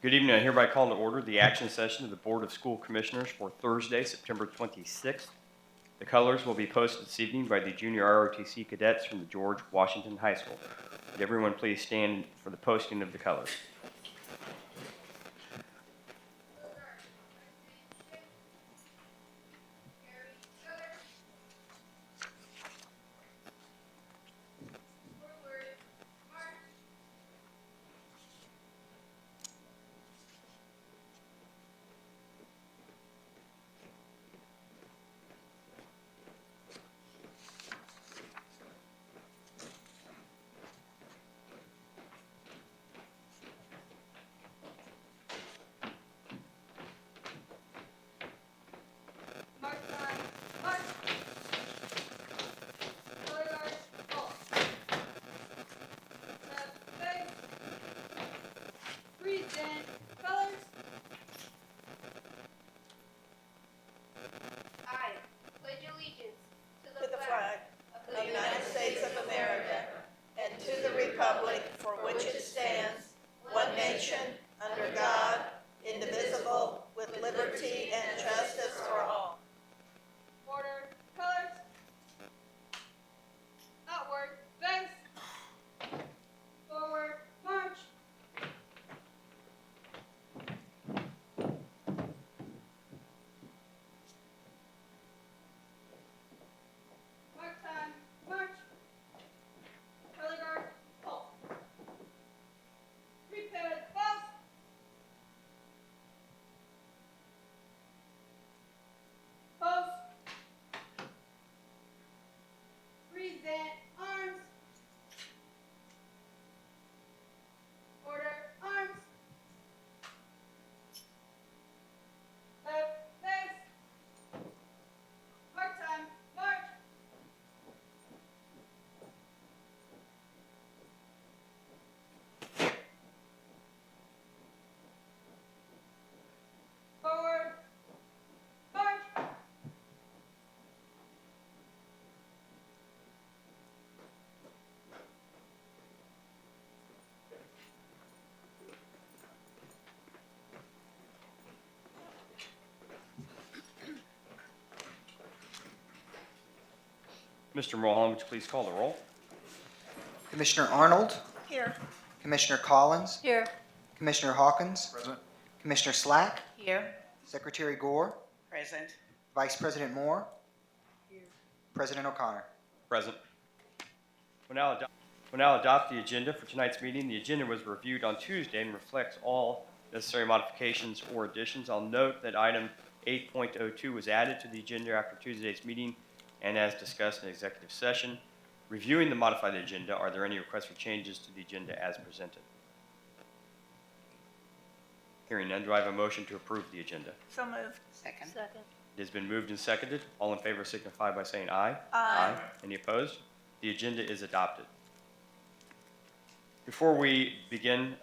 Good evening. I hereby call to order the action session of the Board of School Commissioners for Thursday, September 26th. The colors will be posted this evening by the junior ROTC cadets from the George Washington High School. Would everyone please stand for the posting of the colors? Mr. Mulholland, would you please call the roll? Commissioner Arnold? Here. Commissioner Collins? Here. Commissioner Hawkins? Present. Commissioner Slack? Here. Secretary Gore? Present. Vice President Moore? Here. President O'Connor? Present. We'll now adopt the agenda for tonight's meeting. The agenda was reviewed on Tuesday and reflects all necessary modifications or additions. I'll note that item 8.02 was added to the agenda after Tuesday's meeting and as discussed in executive session. Reviewing the modified agenda, are there any requests for changes to the agenda as presented? Hearing none, do I have a motion to approve the agenda? So moved. Second. It has been moved and seconded. All in favor signify by saying aye. Aye. Any opposed? The agenda is adopted. Before we begin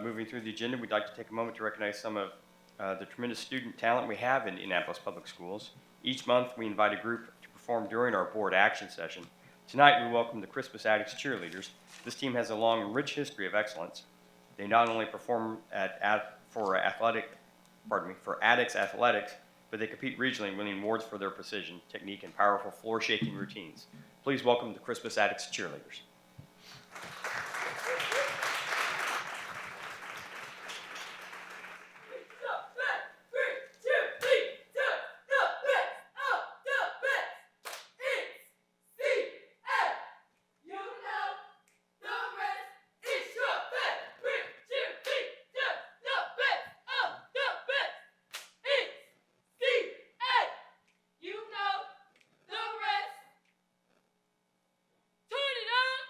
moving through the agenda, we'd like to take a moment to recognize some of the tremendous student talent we have in Indianapolis Public Schools. Each month, we invite a group to perform during our board action session. Tonight, we welcome the Crispus Attucks cheerleaders. This team has a long and rich history of excellence. They not only perform for Attucks athletics, but they compete regionally, winning awards for their precision, technique, and powerful floor-shaking routines. Please welcome the Crispus Attucks cheerleaders. Turn it up!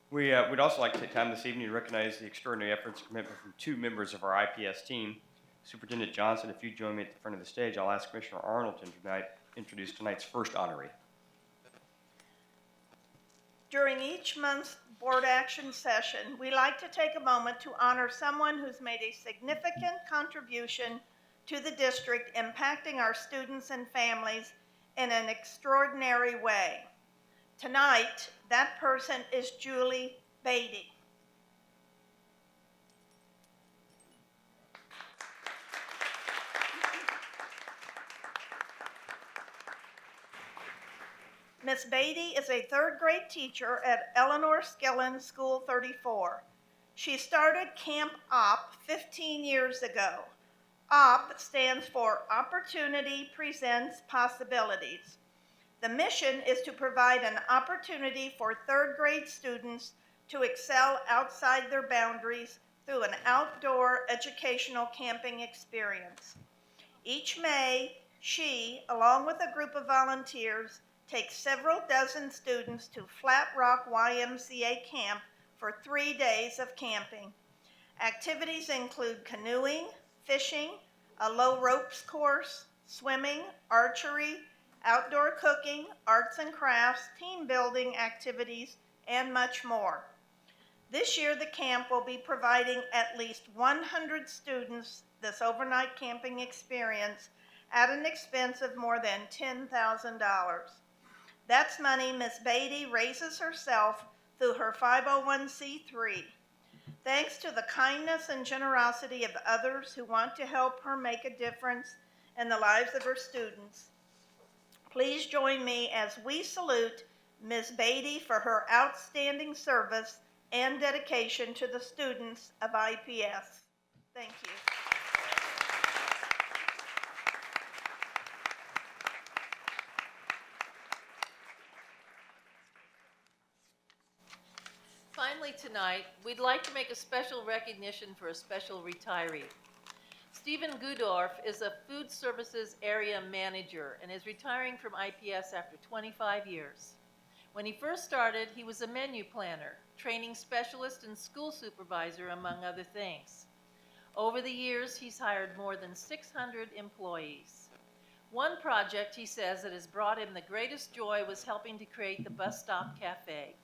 We'd also like to take time this evening to recognize the extraordinary efforts and commitment from two members of our IPS team. Superintendent Johnson, if you join me at the front of the stage, I'll ask Commissioner Arnold to introduce tonight's first honoree. During each month's board action session, we like to take a moment to honor someone who's made a significant contribution to the district, impacting our students and families in an extraordinary way. Tonight, that person is Julie Beatty. Miss Beatty is a third grade teacher at Eleanor Skillen School 34. She started Camp OP 15 years ago. OP stands for Opportunity Presents Possibilities. The mission is to provide an opportunity for third grade students to excel outside their boundaries through an outdoor educational camping experience. Each May, she, along with a group of volunteers, takes several dozen students to Flat Rock YMCA camp for 3 days of camping. Activities include canoeing, fishing, a low ropes course, swimming, archery, outdoor cooking, arts and crafts, team building activities, and much more. This year, the camp will be providing at least 100 students this overnight camping experience at an expense of more than $10,000. That's money Miss Beatty raises herself through her 501c3. Thanks to the kindness and generosity of others who want to help her make a difference in the lives of her students, please join me as we salute Ms. Beatty for her outstanding service and dedication to the students of IPS. Thank you. Finally tonight, we'd like to make a special recognition for a special retiree. Gue Dorf is a food services area manager and is retiring from IPS after 25 years. When he first started, he was a menu planner, training specialist and school supervisor, among other things. Over the years, he's hired more than 600 employees. One project, he says, that has brought him the greatest joy was helping to create the Bus Stop Cafe.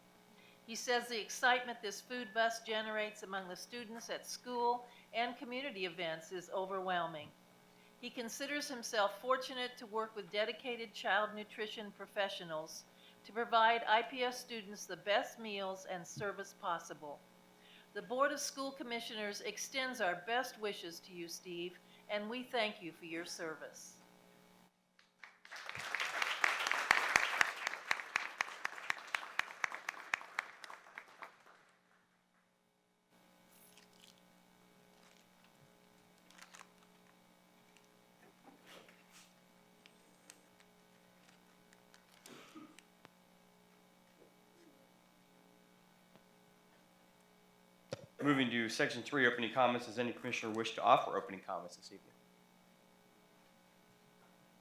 He says the excitement this food bus generates among the students at school and community events is overwhelming. He considers himself fortunate to work with dedicated child nutrition professionals to provide IPS students the best meals and service possible. The Board of School Commissioners extends our best wishes to you, Steve, and we thank you for your service. Moving to Section 3, opening comments. Does any commissioner wish to offer opening comments this evening?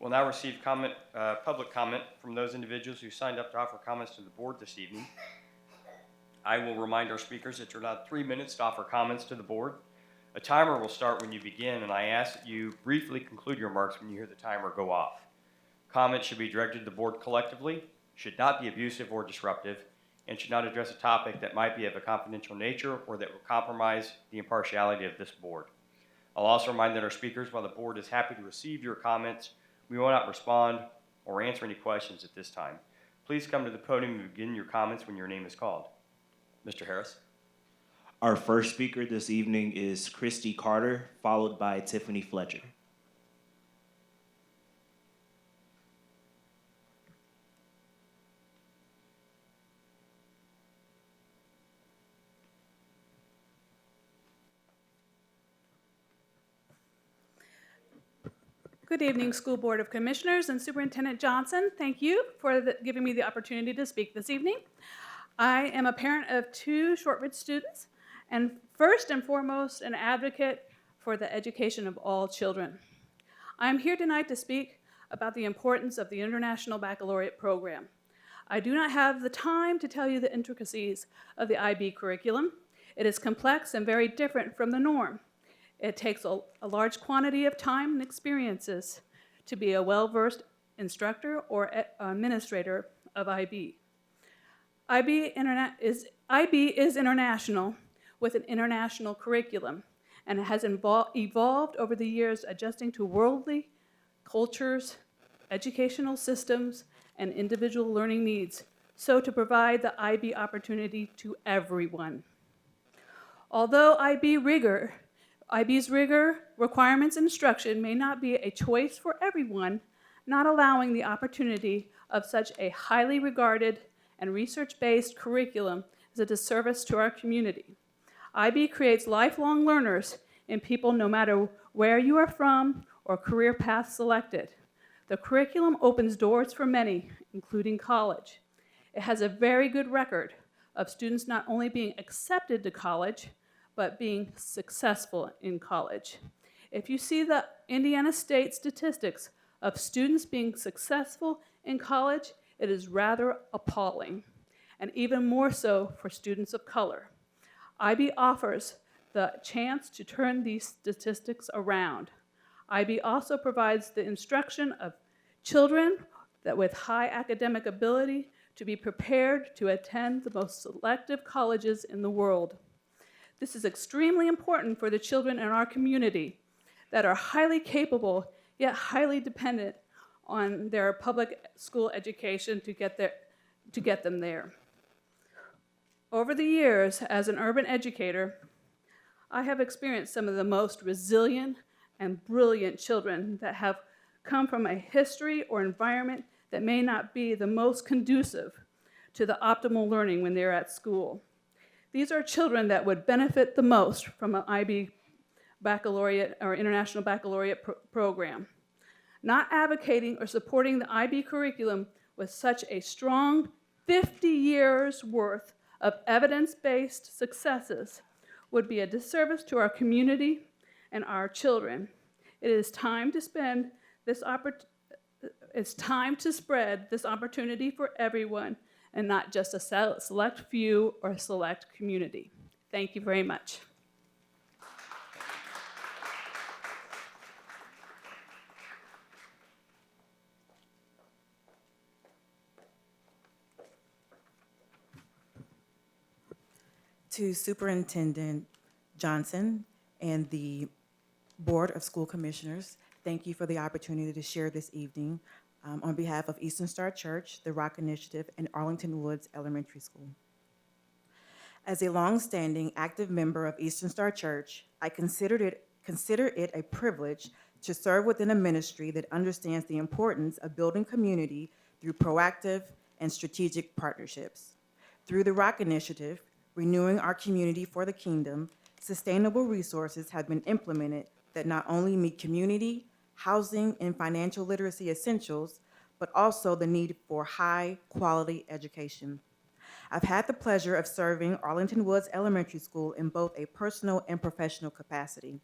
We'll now receive public comment from those individuals who signed up to offer comments to the board this evening. I will remind our speakers that you're allowed 3 minutes to offer comments to the board. A timer will start when you begin, and I ask that you briefly conclude your remarks when you hear the timer go off. Comments should be directed to the board collectively, should not be abusive or disruptive, and should not address a topic that might be of a confidential nature or that will compromise the impartiality of this board. I'll also remind that our speakers, while the board is happy to receive your comments, we will not respond or answer any questions at this time. Please come to the podium and begin your comments when your name is called. Mr. Harris. Our first speaker this evening is Christy Carter, followed by Tiffany Fletcher. Good evening, School Board of Commissioners and Superintendent Johnson. Thank you for giving me the opportunity to speak this evening. I am a parent of 2 Shortridge students and first and foremost an advocate for the education of all children. I'm here tonight to speak about the importance of the International Baccalaureate program. I do not have the time to tell you the intricacies of the IB curriculum. It is complex and very different from the norm. It takes a large quantity of time and experiences to be a well-versed instructor or administrator of IB. IB is international with an international curriculum, and it has evolved over the years, adjusting to worldly cultures, educational systems, and individual learning needs, so to provide the IB opportunity to everyone. Although IB's rigor, requirements, and instruction may not be a choice for everyone, not allowing the opportunity of such a highly regarded and research-based curriculum is a disservice to our community. IB creates lifelong learners in people no matter where you are from or career path selected. The curriculum opens doors for many, including college. It has a very good record of students not only being accepted to college, but being successful in college. If you see the Indiana State statistics of students being successful in college, it is rather appalling, and even more so for students of color. IB offers the chance to turn these statistics around. IB also provides the instruction of children that with high academic ability to be prepared to attend the most selective colleges in the world. This is extremely important for the children in our community that are highly capable yet highly dependent on their public school education to get them there. Over the years, as an urban educator, I have experienced some of the most resilient and brilliant children that have come from a history or environment that may not be the most conducive to the optimal learning when they're at school. These are children that would benefit the most from an IB Baccalaureate or International Baccalaureate program. Not advocating or supporting the IB curriculum with such a strong 50 years worth of evidence-based successes would be a disservice to our community and our children. It is time to spread this opportunity for everyone and not just a select few or a select community. Thank you very much. To Superintendent Johnson and the Board of School Commissioners, thank you for the opportunity to share this evening on behalf of Eastern Star Church, the Rock Initiative, and Arlington Woods Elementary School. As a longstanding active member of Eastern Star Church, I consider it a privilege to serve within a ministry that understands the importance of building community through proactive and strategic partnerships. Through the Rock Initiative, renewing our community for the kingdom, sustainable resources have been implemented that not only meet community, housing, and financial literacy essentials, but also the need for high-quality education. I've had the pleasure of serving Arlington Woods Elementary School in both a personal and professional capacity.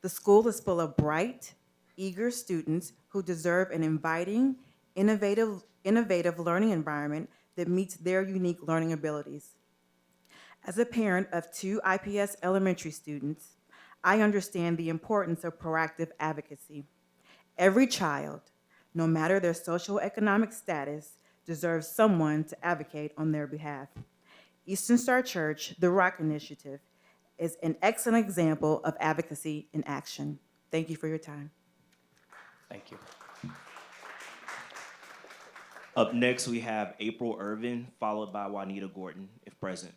The school is full of bright, eager students who deserve an inviting, innovative learning environment that meets their unique learning abilities. As a parent of 2 IPS elementary students, I understand the importance of proactive advocacy. Every child, no matter their socioeconomic status, deserves someone to advocate on their behalf. Eastern Star Church, the Rock Initiative, is an excellent example of advocacy in action. Thank you for your time. Thank you. Up next, we have April Irvin, followed by Juanita Gordon, if present.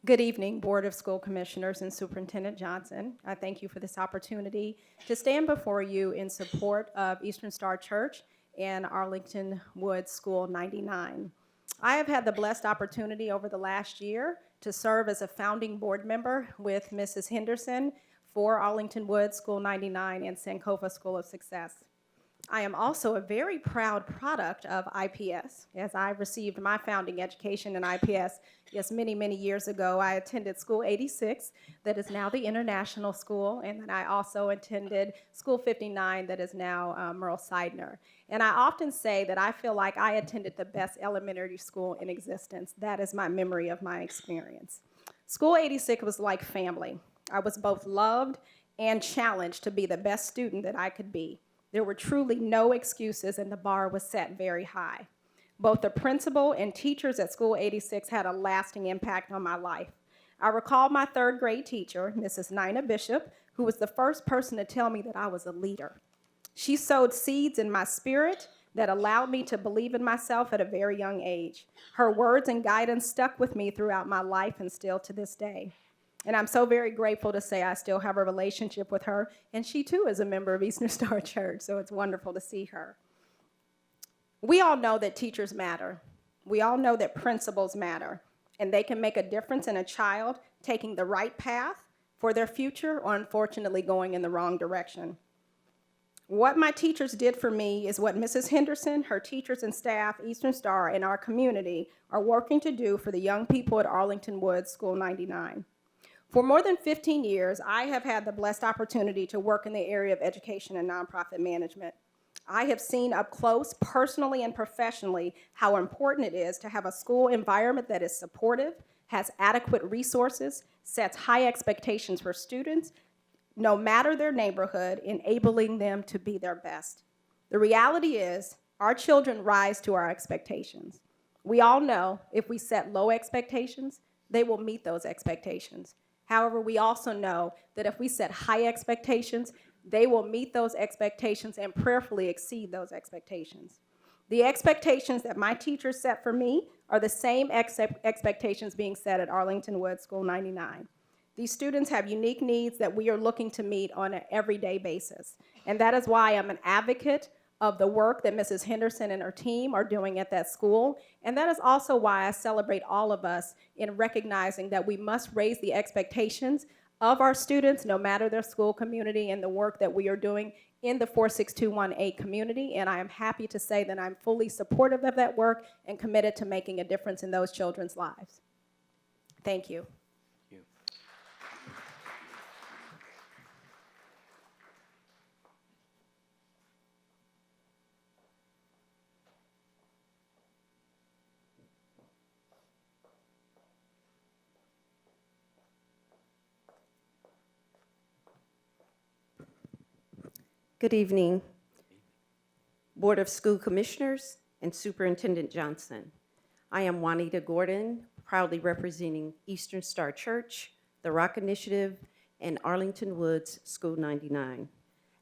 Good evening, Board of School Commissioners and Superintendent Johnson. I thank you for this opportunity to stand before you in support of Eastern Star Church and Arlington Woods School 99. I have had the blessed opportunity over the last year to serve as a founding board member with Mrs. Henderson for Arlington Woods School 99 and Sankofa School of Success. I am also a very proud product of IPS, as I received my founding education in IPS. Yes, many, many years ago, I attended School 86, that is now the International School, and then I also attended School 59, that is now Merle Seidner. And I often say that I feel like I attended the best elementary school in existence. That is my memory of my experience. School 86 was like family. I was both loved and challenged to be the best student that I could be. There were truly no excuses, and the bar was set very high. Both the principal and teachers at School 86 had a lasting impact on my life. I recall my third grade teacher, Mrs. Nina Bishop, who was the first person to tell me that I was a leader. She sowed seeds in my spirit that allowed me to believe in myself at a very young age. Her words and guidance stuck with me throughout my life and still to this day. And I'm so very grateful to say I still have a relationship with her, and she too is a member of Eastern Star Church, so it's wonderful to see her. We all know that teachers matter. We all know that principals matter, and they can make a difference in a child taking the right path for their future or unfortunately going in the wrong direction. What my teachers did for me is what Mrs. Henderson, her teachers and staff, Eastern Star, and our community are working to do for the young people at Arlington Woods School 99. For more than 15 years, I have had the blessed opportunity to work in the area of education and nonprofit management. I have seen up close, personally and professionally, how important it is to have a school environment that is supportive, has adequate resources, sets high expectations for students, no matter their neighborhood, enabling them to be their best. The reality is, our children rise to our expectations. We all know if we set low expectations, they will meet those expectations. However, we also know that if we set high expectations, they will meet those expectations and prayerfully exceed those expectations. The expectations that my teachers set for me are the same expectations being set at Arlington Woods School 99. These students have unique needs that we are looking to meet on an everyday basis. And that is why I'm an advocate of the work that Mrs. Henderson and her team are doing at that school. And that is also why I celebrate all of us in recognizing that we must raise the expectations of our students, no matter their school community, and the work that we are doing in the 46218 community. And I am happy to say that I'm fully supportive of that work and committed to making a difference in those children's lives. Thank you. Good evening, Board of School Commissioners and Superintendent Johnson. I am Juanita Gordon, proudly representing Eastern Star Church, the Rock Initiative, and Arlington Woods School 99,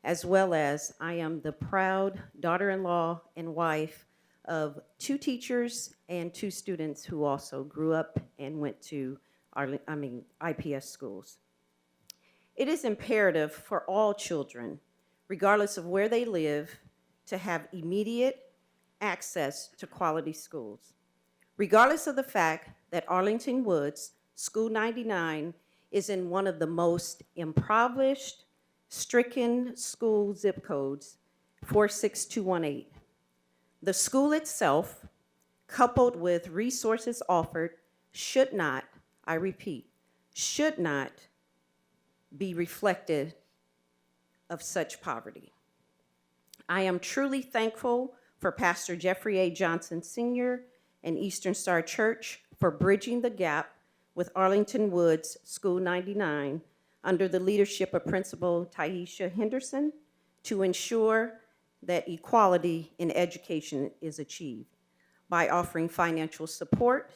as well as I am the proud daughter-in-law and wife of 2 teachers and 2 students who also grew up and went to IPS schools. It is imperative for all children, regardless of where they live, to have immediate access to quality schools. Regardless of the fact that Arlington Woods School 99 is in one of the most impoverished, stricken school zip codes, 46218. The school itself, coupled with resources offered, should not, I repeat, should not be reflected of such poverty. I am truly thankful for Pastor Jeffrey A. Johnson Sr. and Eastern Star Church for bridging the gap with Arlington Woods School 99 under the leadership of Principal Taisha Henderson to ensure that equality in education is achieved by offering financial support,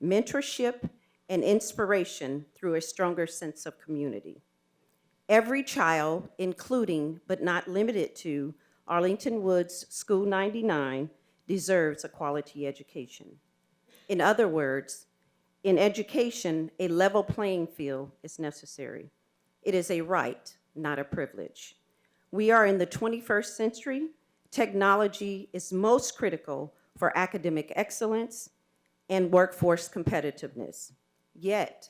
mentorship, and inspiration through a stronger sense of community. Every child, including but not limited to Arlington Woods School 99, deserves a quality education. In other words, in education, a level playing field is necessary. It is a right, not a privilege. We are in the 21st century. Technology is most critical for academic excellence and workforce competitiveness. Yet,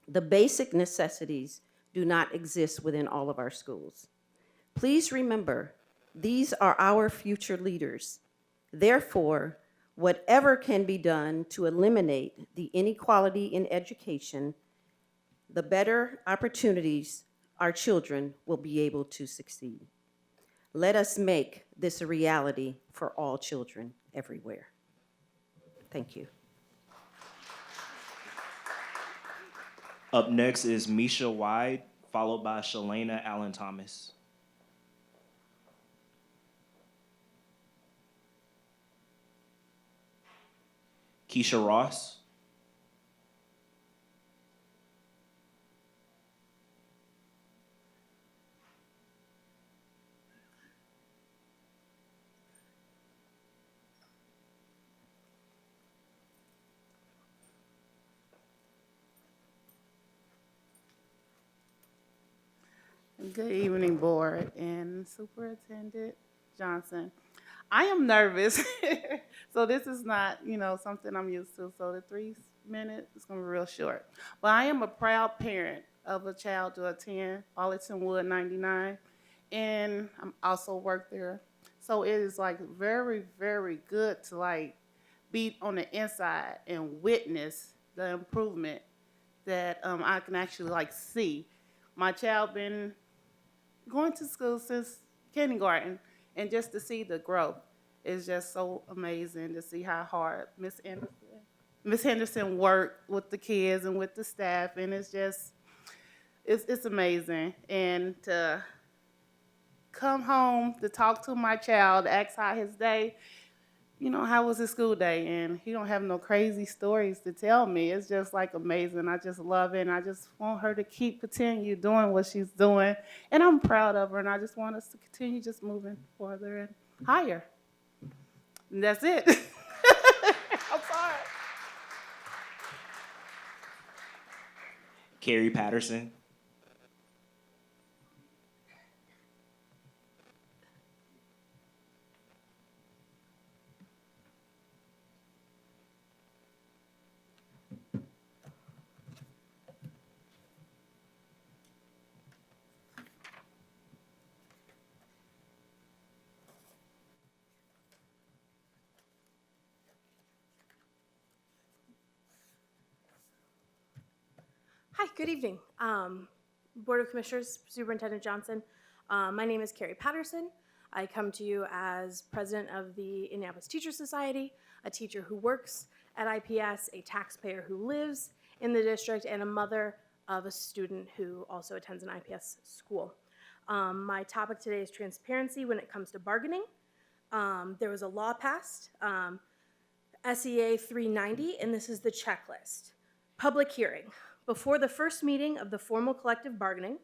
the basic necessities do not exist within all of our schools. Please remember These are our future leaders. Therefore, whatever can be done to eliminate the inequality in education, the better opportunities our children will be able to succeed. Let us make this a reality for all children everywhere. Thank you. Up next is Misha Wide, followed by Shalana Allen Thomas. Keisha Ross. Good evening, Board and Superintendent Johnson. I am nervous, so this is not, something I'm used to. So the 3 minutes is going to be real short. But I am a proud parent of a child to attend Arlington Wood 99, and I'm also work there. So it is like very, very good to be on the inside and witness the improvement that I can actually see. My child been going to school since kindergarten, and just to see the growth is just so amazing to see how hard Miss Henderson worked with the kids and with the staff, and it's amazing. And to come home to talk to my child, ask how his day, how was his school day, and he don't have no crazy stories to tell me. It's just amazing. I just love it, and I just want her to continue doing what she's doing, and I'm proud of her, and I just want us to continue just moving further and higher. And that's it. I'm sorry. Carrie Patterson. Hi, good evening. Board of Commissioners, Superintendent Johnson. My name is Carrie Patterson. I come to you as president of the Indianapolis Teacher Society, a teacher who works at IPS, a taxpayer who lives in the district, and a mother of a student who also attends an IPS school. My topic today is transparency when it comes to bargaining. There was a law passed, SEA 390, and this is the checklist. Public hearing. Before the first meeting of the formal collective bargaining,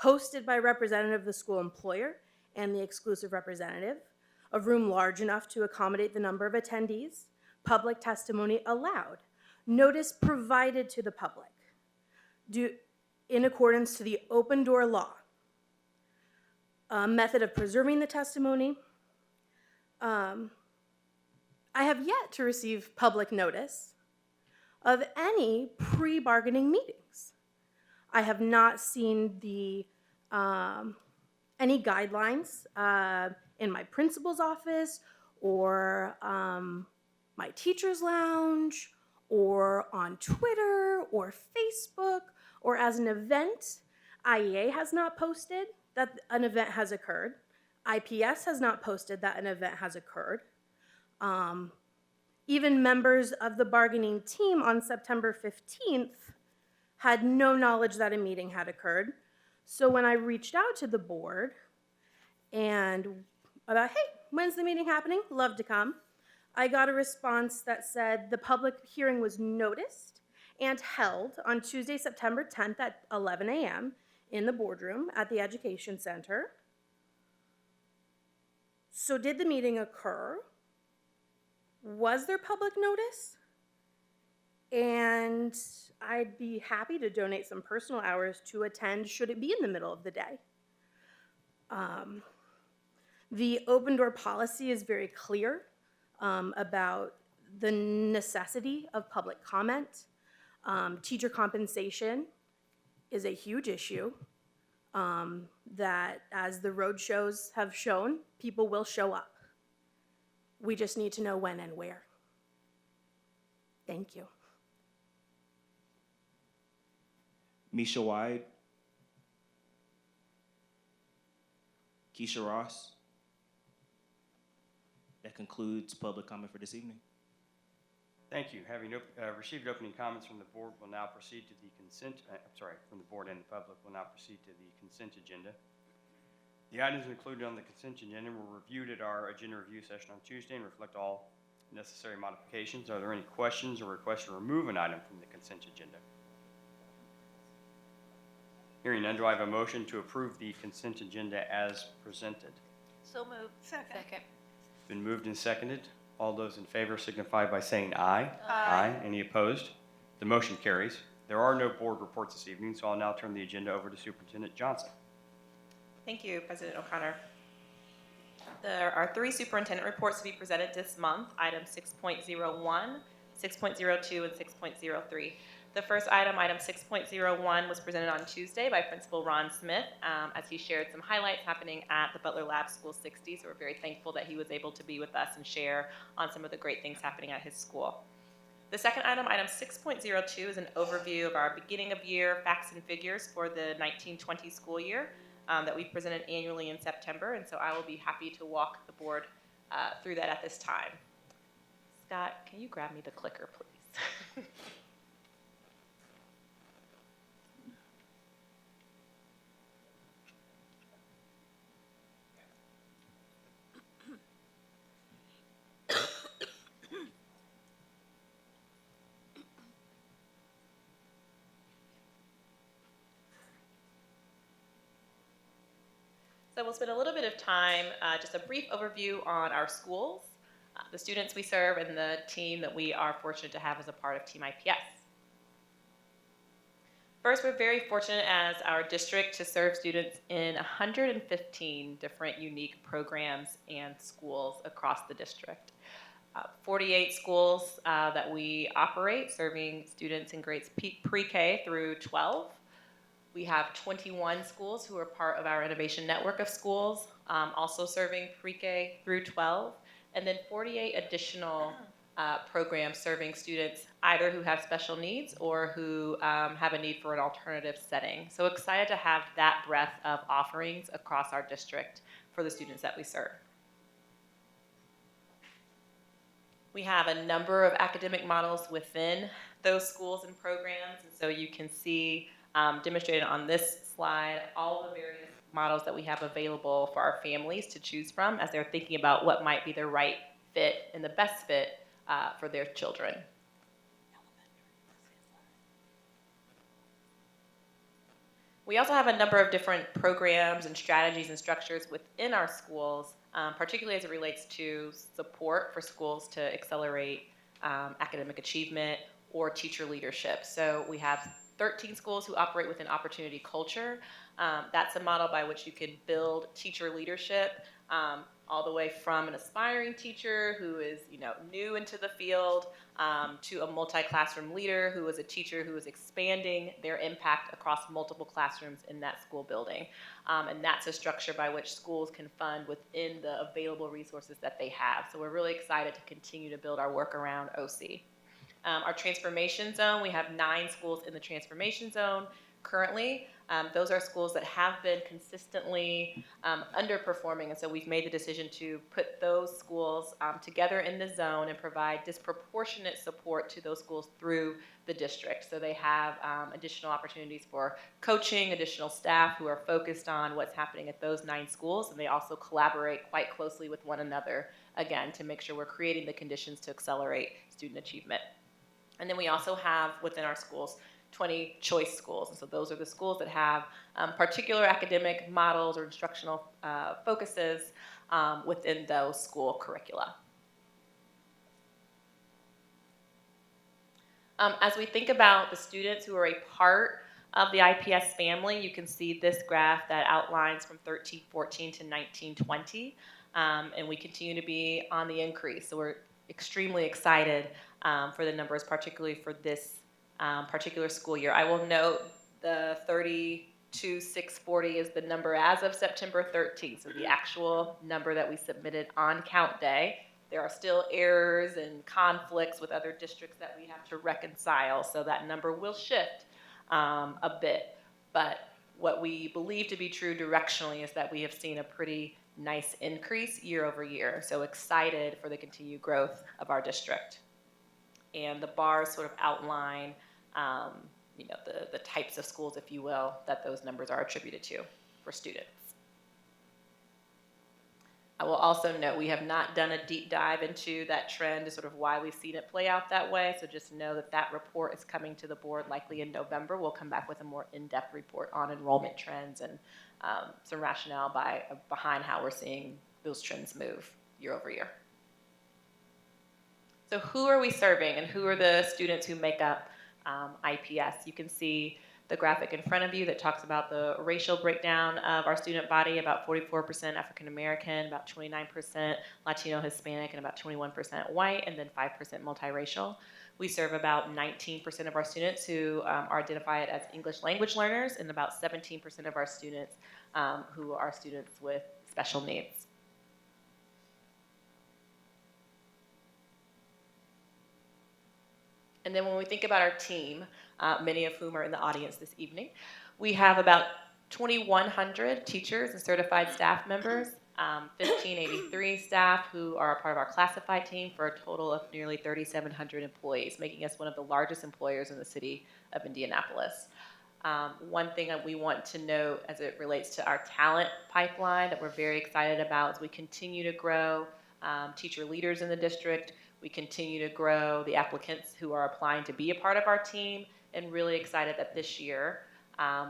hosted by a representative of the school employer and the exclusive representative, a room large enough to accommodate the number of attendees, public testimony allowed, notice provided to the public, in accordance to the open door law, method of preserving the testimony. I have yet to receive public notice of any pre-bargaining meetings. I have not seen any guidelines in my principal's office or my teacher's lounge or on Twitter or Facebook or as an event. IEA has not posted that an event has occurred. IPS has not posted that an event has occurred. Even members of the bargaining team on September 15th had no knowledge that a meeting had occurred. So when I reached out to the board and about, hey, when's the meeting happening? Love to come. I got a response that said the public hearing was noticed and held on Tuesday, September 10th at 11 a.m. in the boardroom at the Education Center. So did the meeting occur? Was there public notice? And I'd be happy to donate some personal hours to attend should it be in the middle of the day. The open door policy is very clear about the necessity of public comment. Teacher compensation is a huge issue. that, as the road shows have shown, people will show up. We just need to know when and where. Thank you. Misha Wide, Keisha Ross. That concludes public comment for this evening. Thank you. Having received opening comments from the board, we'll now proceed to the from the board and the public, we'll now proceed to the consent agenda. The items included on the consent agenda were reviewed at our agenda review session on Tuesday and reflect all necessary modifications. Are there any questions or requests to remove an item from the consent agenda? Hearing none, do I have a motion to approve the consent agenda as presented? So moved. Second. It's been moved and seconded. All those in favor signify by saying aye. Aye. Any opposed? The motion carries. There are no board reports this evening, so I'll now turn the agenda over to Superintendent Johnson. Thank you, President O'Connor. There are 3 superintendent reports to be presented this month, items 6.01, 6.02, and 6.03. The first item, item 6.01, was presented on Tuesday by Principal Ron Smith as he shared some highlights happening at the Butler Lab School 60. So we're very thankful that he was able to be with us and share on some of the great things happening at his school. The second item, item 6.02, is an overview of our beginning of year facts and figures for the 1920 school year that we presented annually in September. And so I will be happy to walk the board through that at this time. Scott, can you grab me the clicker, please? So we'll spend a little bit of time, just a brief overview on our schools, the students we serve, and the team that we are fortunate to have as a part of Team IPS. First, we're very fortunate as our district to serve students in 115 different unique programs and schools across the district. 48 schools that we operate, serving students in grades pre-K through 12. We have 21 schools who are part of our innovation network of schools, also serving pre-K through 12, and then 48 additional programs serving students either who have special needs or who have a need for an alternative setting. So excited to have that breadth of offerings across our district for the students that we serve. We have a number of academic models within those schools and programs, and so you can see demonstrated on this slide all the various models that we have available for our families to choose from as they're thinking about what might be the right fit and the best fit for their children. We also have a number of different programs and strategies and structures within our schools, particularly as it relates to support for schools to accelerate academic achievement or teacher leadership. So we have 13 schools who operate within opportunity culture. That's a model by which you can build teacher leadership all the way from an aspiring teacher who is new into the field to a multi-classroom leader who is a teacher who is expanding their impact across multiple classrooms in that school building. And that's a structure by which schools can fund within the available resources that they have. So we're really excited to continue to build our work around OC. Our transformation zone, we have 9 schools in the transformation zone currently. Those are schools that have been consistently underperforming, and so we've made the decision to put those schools together in the zone and provide disproportionate support to those schools through the district. So they have additional opportunities for coaching, additional staff who are focused on what's happening at those 9 schools, and they also collaborate quite closely with one another, again, to make sure we're creating the conditions to accelerate student achievement. And then we also have within our schools 20 choice schools. And so those are the schools that have particular academic models or instructional focuses within those school curricula. As we think about the students who are a part of the IPS family, you can see this graph that outlines from 1314 to 1920. And we continue to be on the increase. So we're extremely excited for the numbers, particularly for this particular school year. I will note the 2640 is the number as of September 13th, so the actual number that we submitted on count day. There are still errors and conflicts with other districts that we have to reconcile, so that number will shift a bit. But what we believe to be true directionally is that we have seen a pretty nice increase year over year. So excited for the continued growth of our district. And the bars sort of outline the types of schools, if you will, that those numbers are attributed to for students. I will also note we have not done a deep dive into that trend, sort of why we've seen it play out that way. So just know that that report is coming to the board likely in November. We'll come back with a more in-depth report on enrollment trends and some rationale behind how we're seeing those trends move year over year. So who are we serving and who are the students who make up IPS? You can see the graphic in front of you that talks about the racial breakdown of our student body, about 44% African American, about 29% Latino Hispanic, and about 21% white, and then 5% multiracial. We serve about 19% of our students who are identified as English language learners, and about 17% of our students who are students with special needs. And then when we think about our team, many of whom are in the audience this evening, we have about 2,100 teachers and certified staff members, 1,583 staff who are a part of our classified team, for a total of nearly 3,700 employees, making us one of the largest employers in the city of Indianapolis. One thing that we want to note as it relates to our talent pipeline that we're very excited about as we continue to grow teacher leaders in the district. We continue to grow the applicants who are applying to be a part of our team, and really excited that this year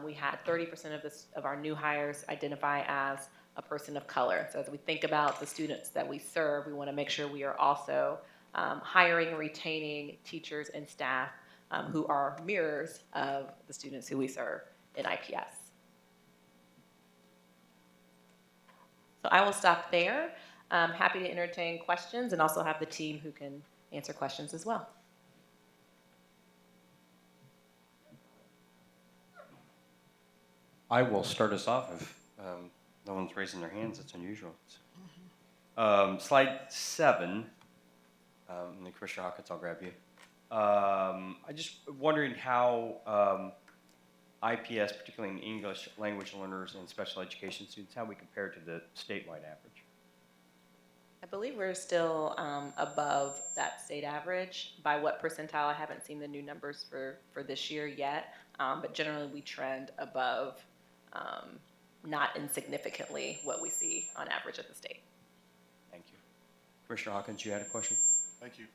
we had 30% of our new hires identify as a person of color. So as we think about the students that we serve, we want to make sure we are also hiring and retaining teachers and staff who are mirrors of the students who we serve in IPS. So I will stop there. I'm happy to entertain questions and also have the team who can answer questions as well. I will start us off if no one's raising their hands. It's unusual. Slide 7, and then Commissioner Hawkins, I'll grab you. I just wondering how IPS, particularly in English language learners and special education students, how we compare to the statewide average. I believe we're still above that state average. By what percentile, I haven't seen the new numbers for this year yet, but generally we trend above, not insignificantly, what we see on average at the state. Thank you. Commissioner Hawkins, you had a question? Thank you.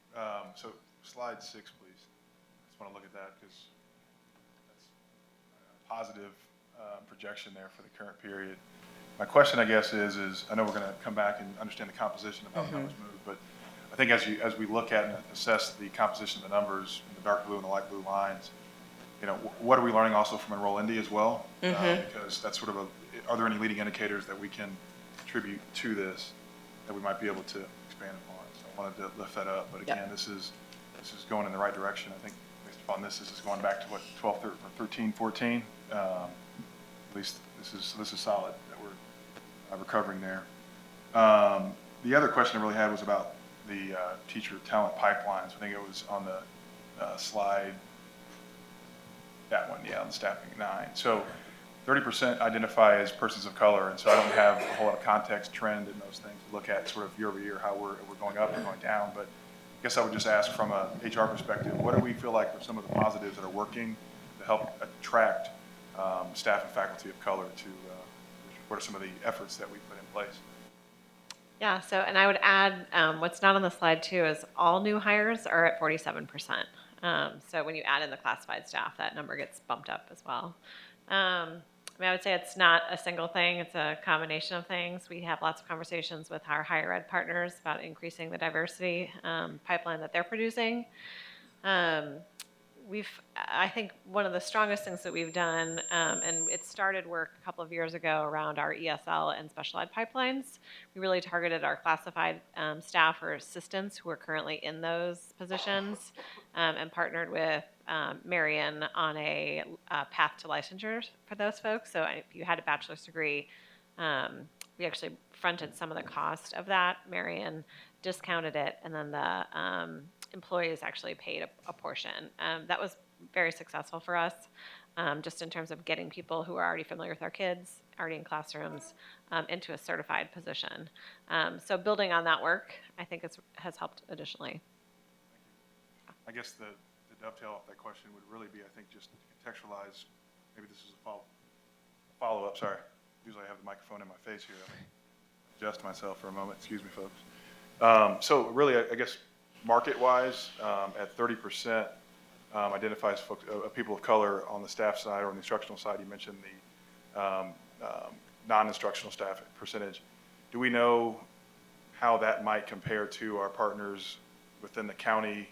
So slide 6, please. I just want to look at that because that's a positive projection there for the current period. My question, I guess, is I know we're going to come back and understand the composition of how the numbers move, but I think as we look at and assess the composition of the numbers in the dark blue and the light blue lines, what are we learning also from Enroll Indy as well? Because that's sort of are there any leading indicators that we can attribute to this that we might be able to expand upon? So I wanted to lift that up, but again, this is going in the right direction. I think based upon this is going back to what 12, 13, 14. At least this is solid that we're recovering there. The other question I really had was about the teacher talent pipelines. I think it was on the slide, that one, on the staffing 9. So 30% identify as persons of color, and so I don't have a whole lot of context trend in those things to look at sort of year over year how we're going up or going down. But I guess I would just ask from a HR perspective, what do we feel like are some of the positives that are working to help attract staff and faculty of color to what are some of the efforts that we put in place? Yeah, so, and I would add, what's not on the slide too is all new hires are at 47%. So when you add in the classified staff, that number gets bumped up as well. I would say it's not a single thing, it's a combination of things. We have lots of conversations with our higher ed partners about increasing the diversity pipeline that they're producing. I think one of the strongest things that we've done, and it started work a couple of years ago around our ESL and special ed pipelines. We really targeted our classified staff or assistants who are currently in those positions and partnered with Marion on a path to licensure for those folks. So if you had a bachelor's degree, we actually fronted some of the cost of that. Marion discounted it, and then the employees actually paid a portion. That was very successful for us, just in terms of getting people who are already familiar with our kids, already in classrooms, into a certified position. So building on that work, I think has helped additionally. I guess the dovetail off that question would really be, I think, just to contextualize, maybe this is a follow-up, sorry. Usually I have the microphone in my face here. Let me adjust myself for a moment. Excuse me, folks. So really, I guess, market-wise, at 30%, identifies folks, people of color on the staff side or on the instructional side. You mentioned the non-instructional staff percentage. Do we know how that might compare to our partners within the county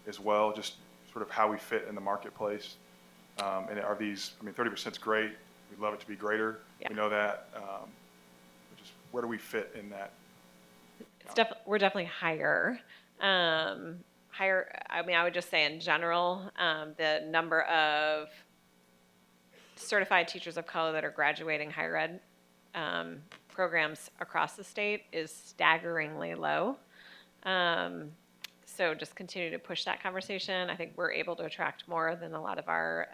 as well, just sort of how we fit in the marketplace? And are these, 30% is great. We'd love it to be greater. Yeah. We know that. Just where do we fit in that? We're definitely higher. I would just say in general, the number of certified teachers of color that are graduating higher ed programs across the state is staggeringly low. So just continue to push that conversation. I think we're able to attract more than a lot of our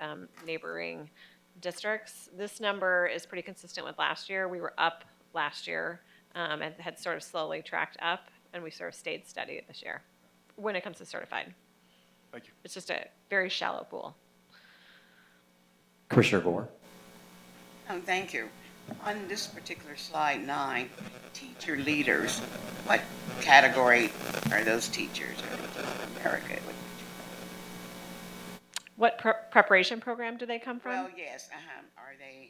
neighboring districts. This number is pretty consistent with last year. We were up last year and had sort of slowly tracked up, and we sort of stayed steady this year when it comes to certified. Thank you. It's just a very shallow pool. Commissioner Gore. Thank you. On this particular slide 9, teacher leaders, what category are those teachers? Are they America? What preparation program do they come from? Well, yes. Are they?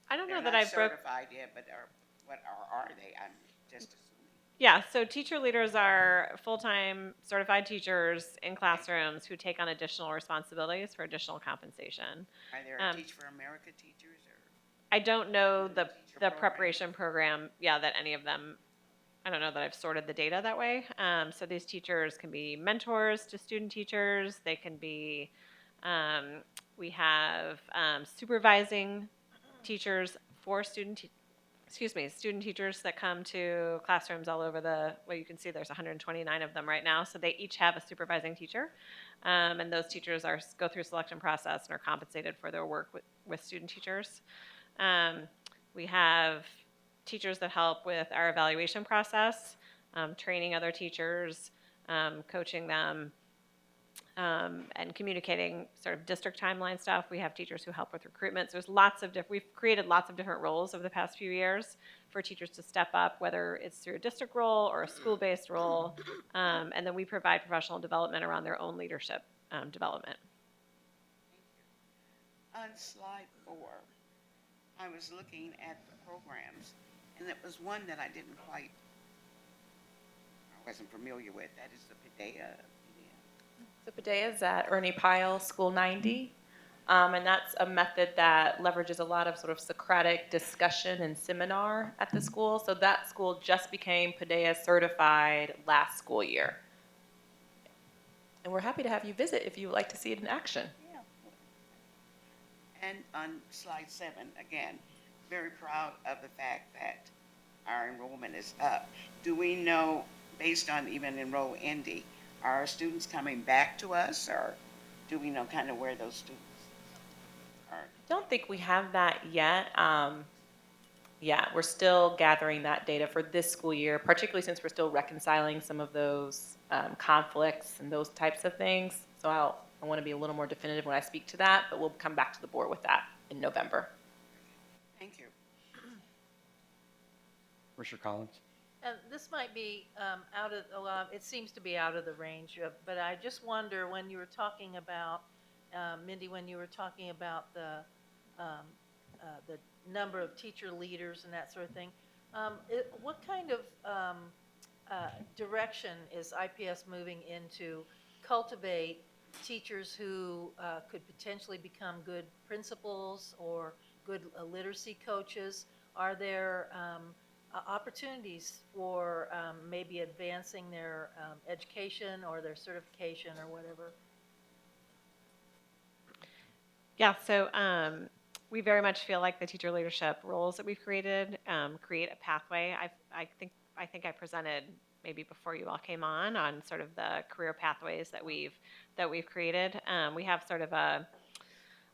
I don't know they're that not I've broke. certified yet, but are they? I'm just assuming. Yeah, so teacher leaders are full-time certified teachers in classrooms who take on additional responsibilities for additional compensation. Are there Teach for America teachers? Or I don't know the preparation program, that any of them, I don't know that I've sorted the data that way. So these teachers can be mentors to student teachers. They can be, we have supervising teachers for student teachers that come to classrooms all over you can see there's 129 of them right now. So they each have a supervising teacher. And those teachers go through a selection process and are compensated for their work with student teachers. We have teachers that help with our evaluation process, training other teachers, coaching them, and communicating sort of district timeline stuff. We have teachers who help with recruitment. So there's we've created lots of different roles over the past few years for teachers to step up, whether it's through a district role or a school-based role. And then we provide professional development around their own leadership development. on slide 4, I was looking at the programs, and it was one that I wasn't familiar with. That is the PDEA. So PDEA is at Ernie Pyle School 90, and that's a method that leverages a lot of sort of Socratic discussion and seminar at the school. So that school just became PDEA certified last school year. And we're happy to have you visit if you would like to see it in action. Yeah. And on slide 7, again, very proud of the fact that our enrollment is up. Do we know, based on even Enroll Indy, are students coming back to us, or do we know kind of where those students are? I don't think we have that yet. Yeah, we're still gathering that data for this school year, particularly since we're still reconciling some of those conflicts and those types of things. So I want to be a little more definitive when I speak to that, but we'll come back to the board with that in November. Thank you. Commissioner Collins? And this might be it seems to be out of the range, but I just wonder when you were talking about, Mindy, when you were talking about the number of teacher leaders and that sort of thing, what kind of direction is IPS moving into cultivate teachers who could potentially become good principals or good literacy coaches? Are there opportunities for maybe advancing their education or their certification or whatever? Yeah, so we very much feel like the teacher leadership roles that we've created create a pathway. I think I presented maybe before you all came on sort of the career pathways that we've created. We have sort of a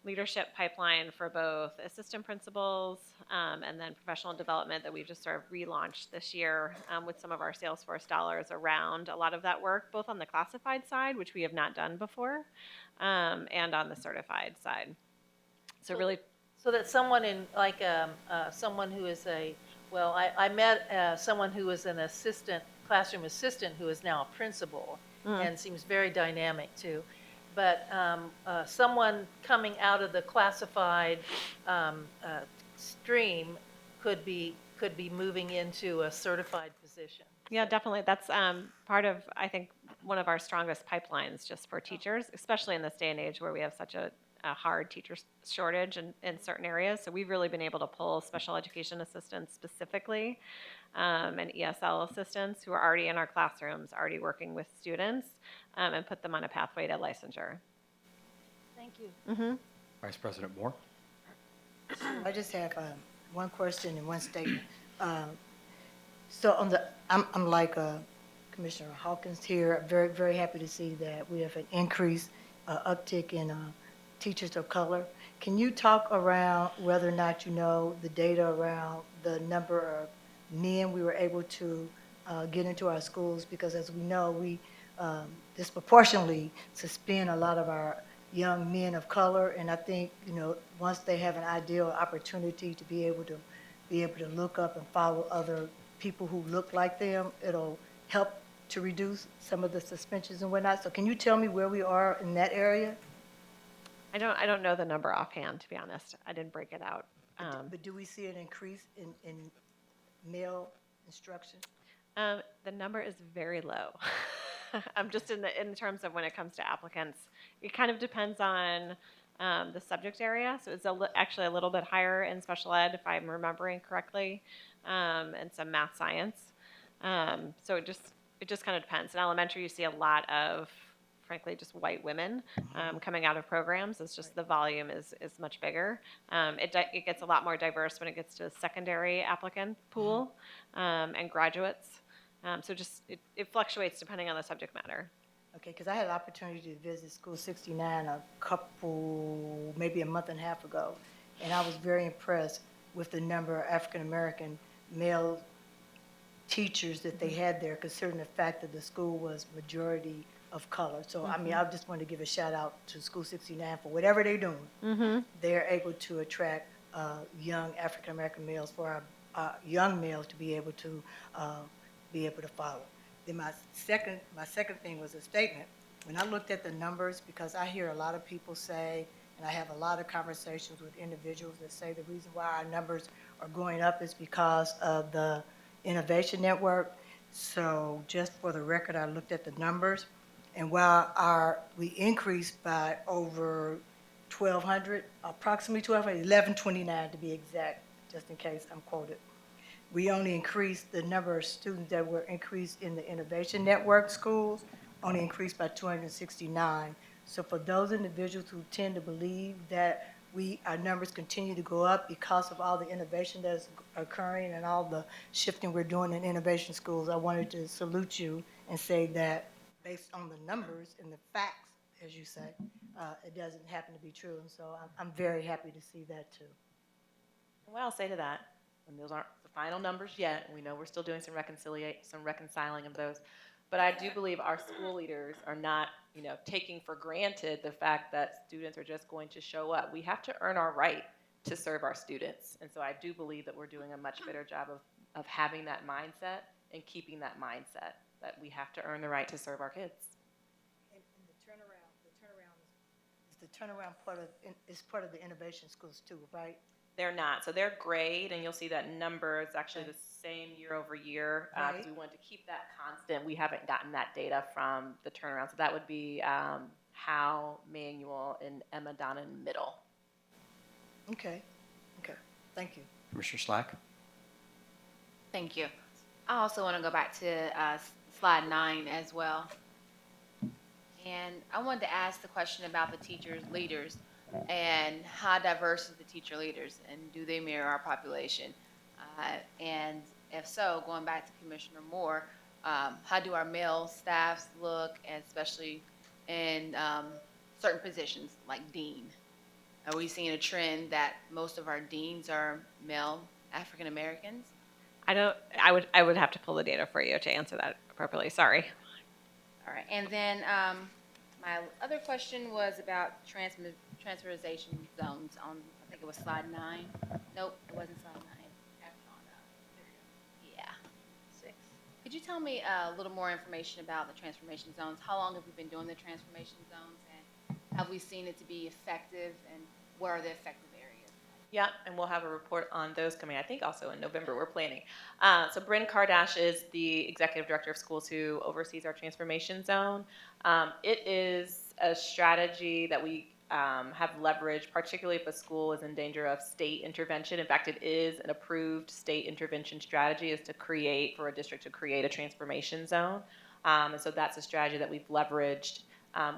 leadership pipeline for both assistant principals and then professional development that we've just sort of relaunched this year with some of our Salesforce dollars around a lot of that work, both on the classified side, which we have not done before, and on the certified side. So really, So that someone in, like, someone who is I met someone who was an classroom assistant who is now a principal and seems very dynamic too. But someone coming out of the classified stream could be moving into a certified position. yeah, definitely. That's part of, I think, one of our strongest pipelines just for teachers, especially in this day and age where we have such a hard teacher shortage in certain areas. So we've really been able to pull special education assistants specifically and ESL assistants who are already in our classrooms, already working with students, and put them on a pathway to licensure. Thank you. Vice President Moore? I just have one question and one statement. So I'm like Commissioner Hawkins here. Very, very happy to see that we have an increase, uptick in teachers of color. Can you talk around whether or not you know the data around the number of men we were able to get into our schools? Because as we know, we disproportionately suspend a lot of our young men of color, and I think, once they have an ideal opportunity to be able to look up and follow other people who look like them, it'll help to reduce some of the suspensions and whatnot. So can you tell me where we are in that area? I don't know the number offhand, to be honest. I didn't break it out. But do we see an increase in male instruction? The number is very low. I'm just in terms of when it comes to applicants. It kind of depends on the subject area. So it's actually a little bit higher in special ed, if I'm remembering correctly, and some math science. So it just kind of depends. In elementary, you see a lot of, frankly, just white women coming out of programs. It's just the volume is much bigger. It gets a lot more diverse when it gets to the secondary applicant pool and graduates. So just it fluctuates depending on the subject matter. Okay, because I had an opportunity to visit School 69 maybe a month and a half ago, and I was very impressed with the number of African-American male teachers that they had there, considering the fact that the school was majority of color. So, I mean, I just wanted to give a shout out to School 69 for whatever they're doing. They're able to attract young African-American males for our young males to be able to follow. Then my second thing was a statement. When I looked at the numbers, because I hear a lot of people say, and I have a lot of conversations with individuals that say the reason why our numbers are going up is because of the Innovation Network. So just for the record, I looked at the numbers, and while we increased by over 1,200, approximately 1,200, 1,129 to be exact, just in case I'm quoted. We only increased the number of students that were increased in the Innovation Network schools, only increased by 269. So for those individuals who tend to believe that our numbers continue to go up because of all the innovation that's occurring and all the shifting we're doing in innovation schools, I wanted to salute you and say that based on the numbers and the facts, as you say, it doesn't happen to be true. And so I'm very happy to see that too. What I'll say to that, and those aren't the final numbers yet, and we know we're still doing some reconciling of those, but I do believe our school leaders are not, taking for granted the fact that students are just going to show up. We have to earn our right to serve our students, and so I do believe that we're doing a much better job of having that mindset and keeping that mindset that we have to earn the right to serve our kids. And the turnaround is part of the innovation schools too, right? They're not. So their grade, and you'll see that number is actually the same year over year, because we wanted to keep that constant. We haven't gotten that data from the turnaround. So that would be Howe, Manual, and Emma Donnan Middle. Okay. Thank you. Commissioner Slack? Thank you. I also want to go back to slide 9 as well. And I wanted to ask the question about the teachers, leaders. And how diverse is the teacher leaders, and do they mirror our population? And if so, going back to Commissioner Moore, how do our male staffs look, and especially in certain positions like dean? Are we seeing a trend that most of our deans are male African Americans? I would have to pull the data for you to answer that appropriately. Sorry. All right, and then my other question was about transferization zones on, I think it was slide 9. Nope, it wasn't slide 9. Yeah, 6. Could you tell me a little more information about the transformation zones? How long have we been doing the transformation zones, and have we seen it to be effective, and where are the effective areas? Yeah, and we'll have a report on those coming, I think, also in November. We're planning. So Bryn Kardash is the Executive Director of Schools who oversees our transformation zone. It is a strategy that we have leveraged, particularly if a school is in danger of state intervention. In fact, it is an approved state intervention strategy, is to create, for a district to create a transformation zone. And so that's a strategy that we've leveraged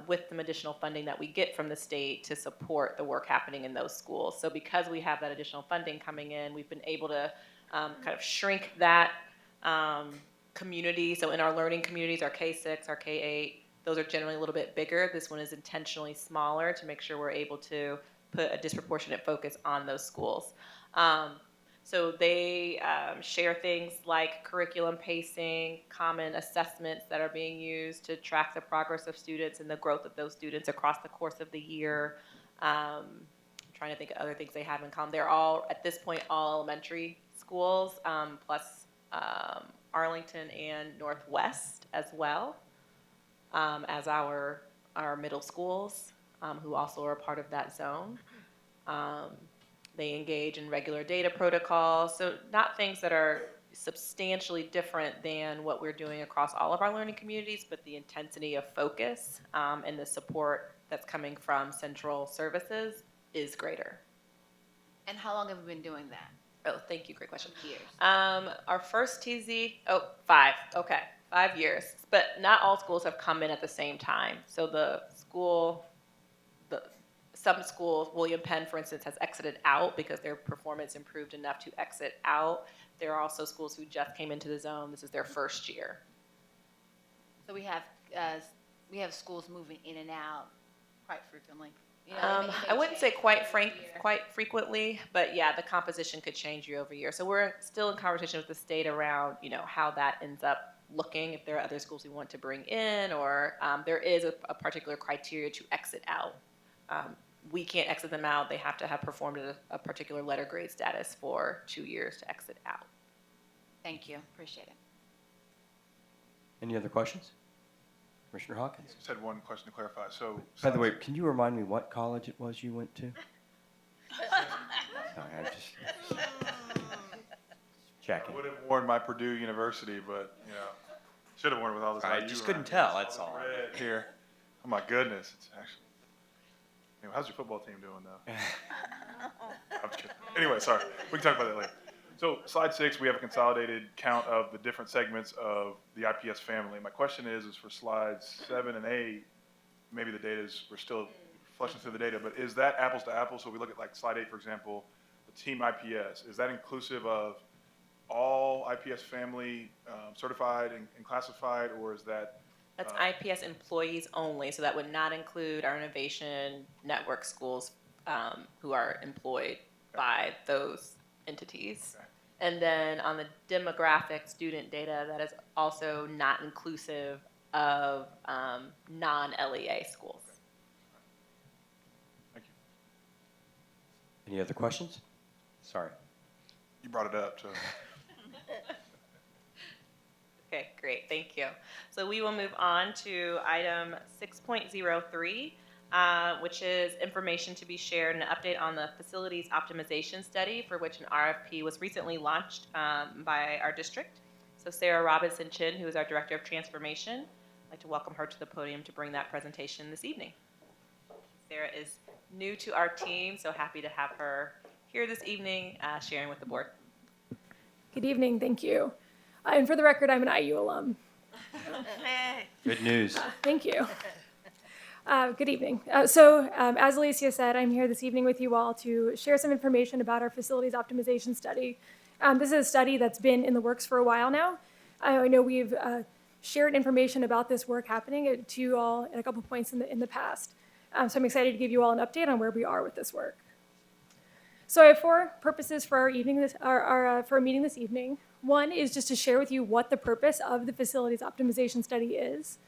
with some additional funding that we get from the state to support the work happening in those schools. So because we have that additional funding coming in, we've been able to kind of shrink that community. So in our learning communities, our K-6, our K-8, those are generally a little bit bigger. This one is intentionally smaller to make sure we're able to put a disproportionate focus on those schools. So they share things like curriculum pacing, common assessments that are being used to track the progress of students and the growth of those students across the course of the year. I'm trying to think of other things they have in common. They're all, at this point, all elementary schools, plus Arlington and Northwest as well, as our middle schools, who also are part of that zone. They engage in regular data protocols, so not things that are substantially different than what we're doing across all of our learning communities, but the intensity of focus and the support that's coming from central services is greater. And how long have we been doing that? Oh, thank you, great question. Years. Our first TZ, 5, okay, 5 years, but not all schools have come in at the same time. So some schools, William Penn, for instance, has exited out because their performance improved enough to exit out. There are also schools who just came into the zone. This is their first year. So we have schools moving in and out quite frequently. You know, I wouldn't say quite frequently, but yeah, the composition could change year over year. So we're still in conversation with the state around, how that ends up looking, if there are other schools we want to bring in, or there is a particular criteria to exit out. We can't exit them out. They have to have performed at a particular letter grade status for 2 years to exit out. Thank you. Appreciate it. Any other questions? Commissioner Hawkins? Just had one question to clarify. So, By the way, can you remind me what college it was you went to? Sorry, I just checking. I would have worn my Purdue University, but should have worn it with all this. I just couldn't tell. That's all. Red here. Oh my goodness! It's actually. How's your football team doing though? I'm just kidding. Anyway, sorry. We can talk about that later. So slide 6, we have a consolidated count of the different segments of the IPS family. My question is for slides 7 and 8, maybe the data we're still flushing through the data, but is that apples to apples? So we look at like slide 8, for example, the team IPS. Is that inclusive of all IPS family certified and classified, or is that? That's IPS employees only, so that would not include our innovation network schools who are employed by those entities. Okay. And then on the demographic student data, that is also not inclusive of non-LEA schools. Okay. Thank you. Any other questions? Sorry. You brought it up, so. Okay, great, thank you. So we will move on to item 6.03, which is information to be shared and an update on the facilities optimization study, for which an RFP was recently launched by our district. So Sarah Robinson-Chin, who is our Director of Transformation, I'd like to welcome her to the podium to bring that presentation this evening. Sarah is new to our team, so happy to have her here this evening sharing with the board. Good evening, thank you. And for the record, I'm an IU alum. Good news. Thank you. Good evening. As Alicia said, I'm here this evening with you all to share some information about our facilities optimization study. This is a study that's been in the works for a while now. I know we've shared information about this work happening to you all at a couple points in the past. So I'm excited to give you all an update on where we are with this work. So I have four purposes for our meeting this evening. One is just to share with you what the purpose of the facilities optimization study is.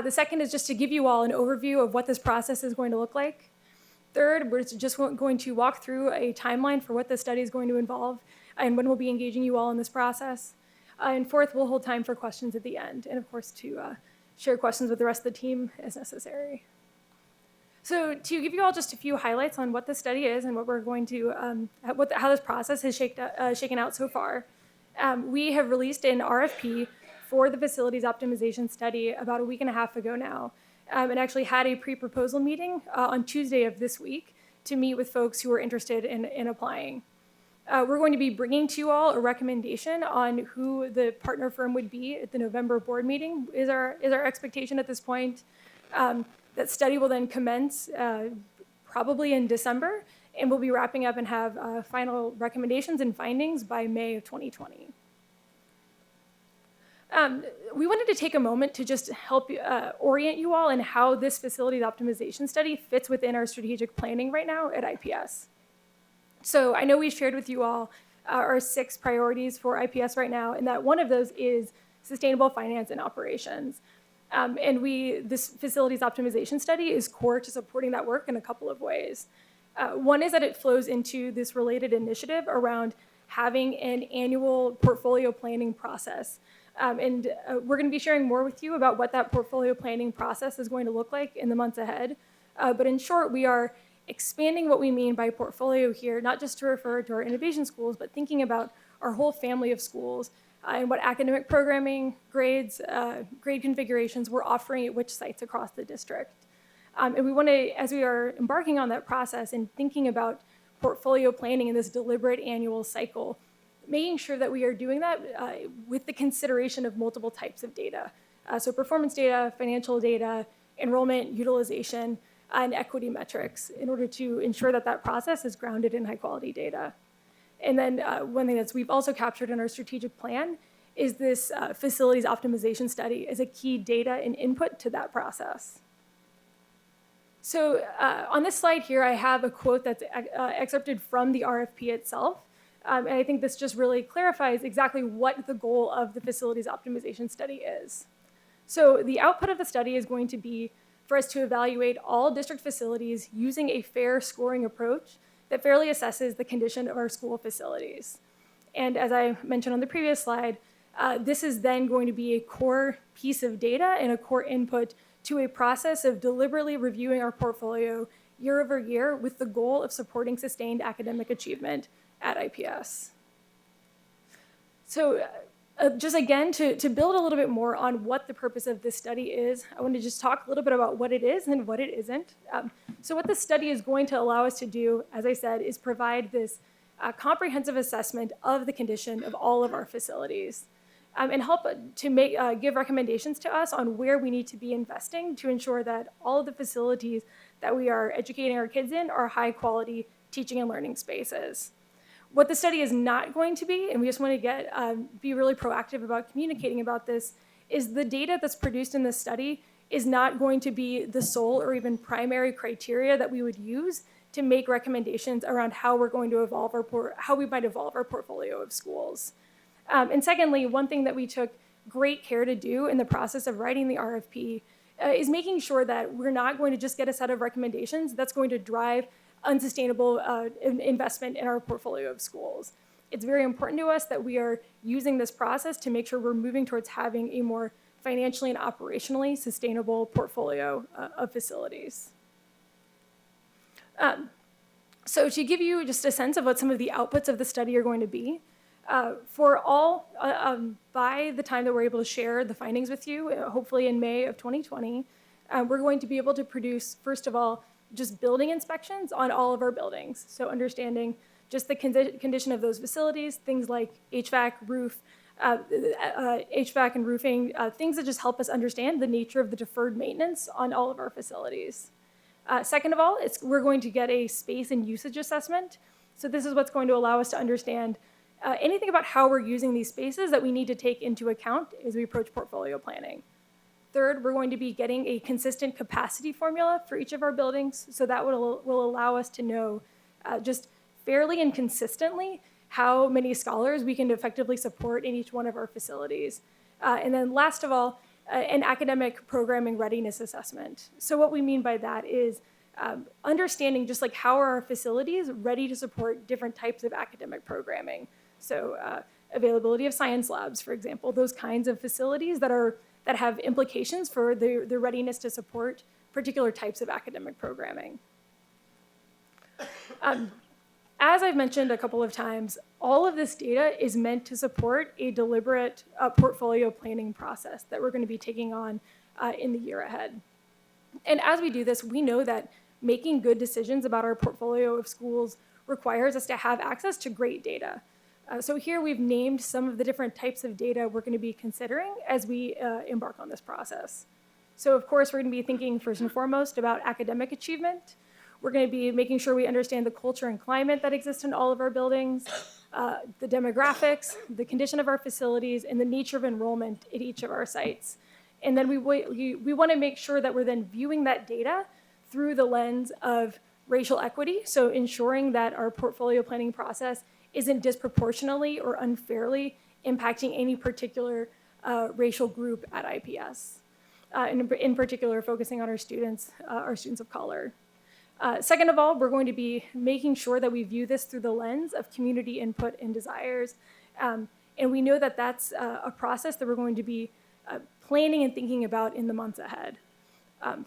The second is just to give you all an overview of what this process is going to look like. Third, we're just going to walk through a timeline for what this study is going to involve and when we'll be engaging you all in this process. And fourth, we'll hold time for questions at the end, and of course to share questions with the rest of the team as necessary. So to give you all just a few highlights on what the study is and what we're going to, how this process has shaken out so far, we have released an RFP for the facilities optimization study about a week and a half ago now, and actually had a pre-proposal meeting on Tuesday of this week to meet with folks who are interested in applying. We're going to be bringing to you all a recommendation on who the partner firm would be at the November board meeting, is our expectation at this point. That study will then commence probably in December, and we'll be wrapping up and have final recommendations and findings by May of 2020. We wanted to take a moment to just help orient you all in how this facilities optimization study fits within our strategic planning right now at IPS. So I know we shared with you all our 6 priorities for IPS right now, and that one of those is sustainable finance and operations. And this facilities optimization study is core to supporting that work in a couple of ways. One is that it flows into this related initiative around having an annual portfolio planning process. We're going to be sharing more with you about what that portfolio planning process is going to look like in the months ahead. But in short, we are expanding what we mean by portfolio here, not just to refer to our innovation schools, but thinking about our whole family of schools and what academic programming, grades, grade configurations we're offering at which sites across the district. And we want to, as we are embarking on that process and thinking about portfolio planning in this deliberate annual cycle, making sure that we are doing that with the consideration of multiple types of data. So performance data, financial data, enrollment, utilization, and equity metrics in order to ensure that that process is grounded in high quality data. And then one thing that we've also captured in our strategic plan is this facilities optimization study as a key data and input to that process. So on this slide here, I have a quote that's excerpted from the RFP itself. And I think this just really clarifies exactly what the goal of the facilities optimization study is. So the output of the study is going to be for us to evaluate all district facilities using a fair scoring approach that fairly assesses the condition of our school facilities. And as I mentioned on the previous slide, this is then going to be a core piece of data and a core input to a process of deliberately reviewing our portfolio year over year with the goal of supporting sustained academic achievement at IPS. So just again, to build a little bit more on what the purpose of this study is, I want to just talk a little bit about what it is and what it isn't. So what this study is going to allow us to do, as I said, is provide this comprehensive assessment of the condition of all of our facilities and help to give recommendations to us on where we need to be investing to ensure that all of the facilities that we are educating our kids in are high quality teaching and learning spaces. What the study is not going to be, and we just want to be really proactive about communicating about this, is the data that's produced in this study is not going to be the sole or even primary criteria that we would use to make recommendations around how we're going to how we might evolve our portfolio of schools. And secondly, one thing that we took great care to do in the process of writing the RFP is making sure that we're not going to just get a set of recommendations that's going to drive unsustainable investment in our portfolio of schools. It's very important to us that we are using this process to make sure we're moving towards having a more financially and operationally sustainable portfolio of facilities. So to give you just a sense of what some of the outputs of the study are going to be, by the time that we're able to share the findings with you, hopefully in May of 2020, we're going to be able to produce, first of all, just building inspections on all of our buildings. So understanding just the condition of those facilities, things like HVAC, roof, HVAC and roofing, things that just help us understand the nature of the deferred maintenance on all of our facilities. Second of all, we're going to get a space and usage assessment. So this is what's going to allow us to understand anything about how we're using these spaces that we need to take into account as we approach portfolio planning. Third, we're going to be getting a consistent capacity formula for each of our buildings. So that will allow us to know just fairly and consistently how many scholars we can effectively support in each one of our facilities. And then last of all, an academic programming readiness assessment. So what we mean by that is understanding just like how are our facilities ready to support different types of academic programming. So availability of science labs, for example, those kinds of facilities that have implications for the readiness to support particular types of academic programming. As I've mentioned a couple of times, all of this data is meant to support a deliberate portfolio planning process that we're going to be taking on in the year ahead. And as we do this, we know that making good decisions about our portfolio of schools requires us to have access to great data. So here we've named some of the different types of data we're going to be considering as we embark on this process. So of course, we're going to be thinking first and foremost about academic achievement. We're going to be making sure we understand the culture and climate that exists in all of our buildings, the demographics, the condition of our facilities, and the nature of enrollment at each of our sites. And then we want to make sure that we're then viewing that data through the lens of racial equity, so ensuring that our portfolio planning process isn't disproportionately or unfairly impacting any particular racial group at IPS, and in particular focusing on our students of color. Second of all, we're going to be making sure that we view this through the lens of community input and desires. And we know that that's a process that we're going to be planning and thinking about in the months ahead.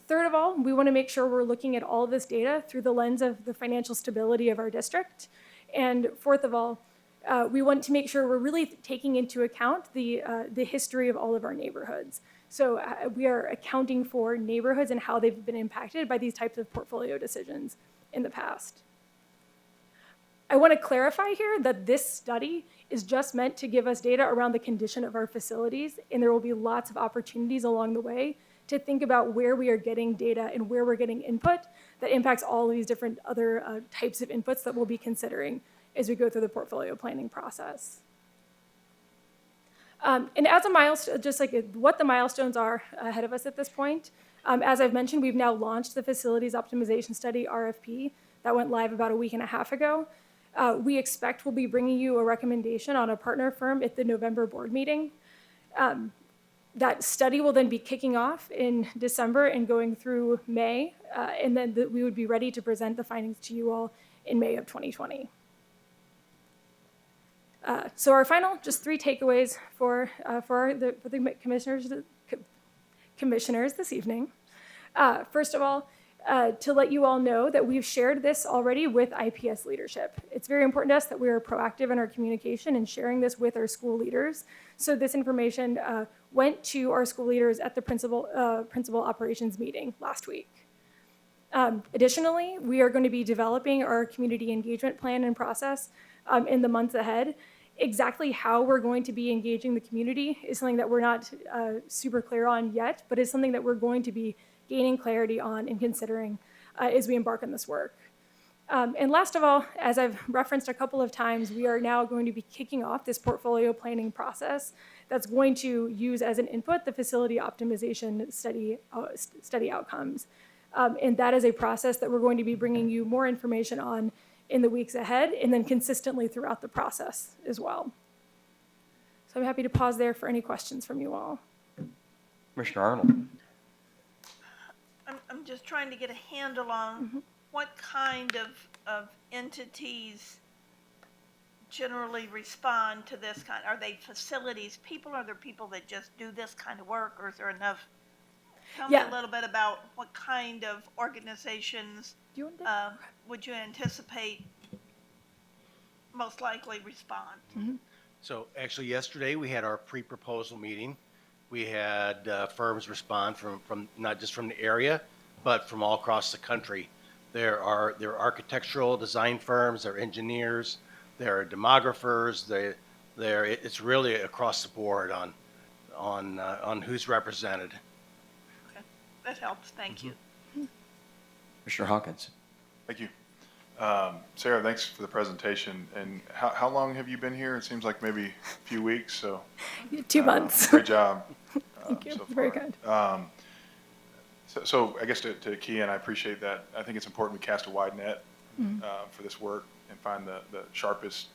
Third of all, we want to make sure we're looking at all of this data through the lens of the financial stability of our district. And fourth of all, we want to make sure we're really taking into account the history of all of our neighborhoods. So we are accounting for neighborhoods and how they've been impacted by these types of portfolio decisions in the past. I want to clarify here that this study is just meant to give us data around the condition of our facilities, and there will be lots of opportunities along the way to think about where we are getting data and where we're getting input that impacts all of these different other types of inputs that we'll be considering as we go through the portfolio planning process. And as a milestone, just like what the milestones are ahead of us at this point, as I've mentioned, we've now launched the Facilities Optimization Study RFP that went live about a week and a half ago. We expect we'll be bringing you a recommendation on a partner firm at the November board meeting. That study will then be kicking off in December and going through May, and then we would be ready to present the findings to you all in May of 2020. So our final, just 3 takeaways for the commissioners this evening. First of all, to let you all know that we've shared this already with IPS leadership. It's very important to us that we are proactive in our communication and sharing this with our school leaders. So this information went to our school leaders at the principal operations meeting last week. Additionally, we are going to be developing our community engagement plan and process in the months ahead. Exactly how we're going to be engaging the community is something that we're not super clear on yet, but is something that we're going to be gaining clarity on and considering as we embark on this work. And last of all, as I've referenced a couple of times, we are now going to be kicking off this portfolio planning process that's going to use as an input the facility optimization study outcomes. And that is a process that we're going to be bringing you more information on in the weeks ahead, and then consistently throughout the process as well. So I'm happy to pause there for any questions from you all. Commissioner Arnold. I'm just trying to get a handle on what kind of entities generally respond to this kind. Are they facilities people? Are there people that just do this kind of work, or is there enough? Tell me a little bit about what kind of organizations would you anticipate most likely respond? So actually yesterday we had our pre-proposal meeting. We had firms respond from not just from the area, but from all across the country. There are architectural design firms, there are engineers, there are demographers, there. It's really across the board on who's represented. That helps, thank you. Commissioner Hawkins. Thank you. Sarah, thanks for the presentation. And how long have you been here? It seems like maybe a few weeks, so. 2 months. Great job. Thank you. So Very far. kind. So I guess to key in, I appreciate that. I think it's important we cast a wide net for this work and find the sharpest,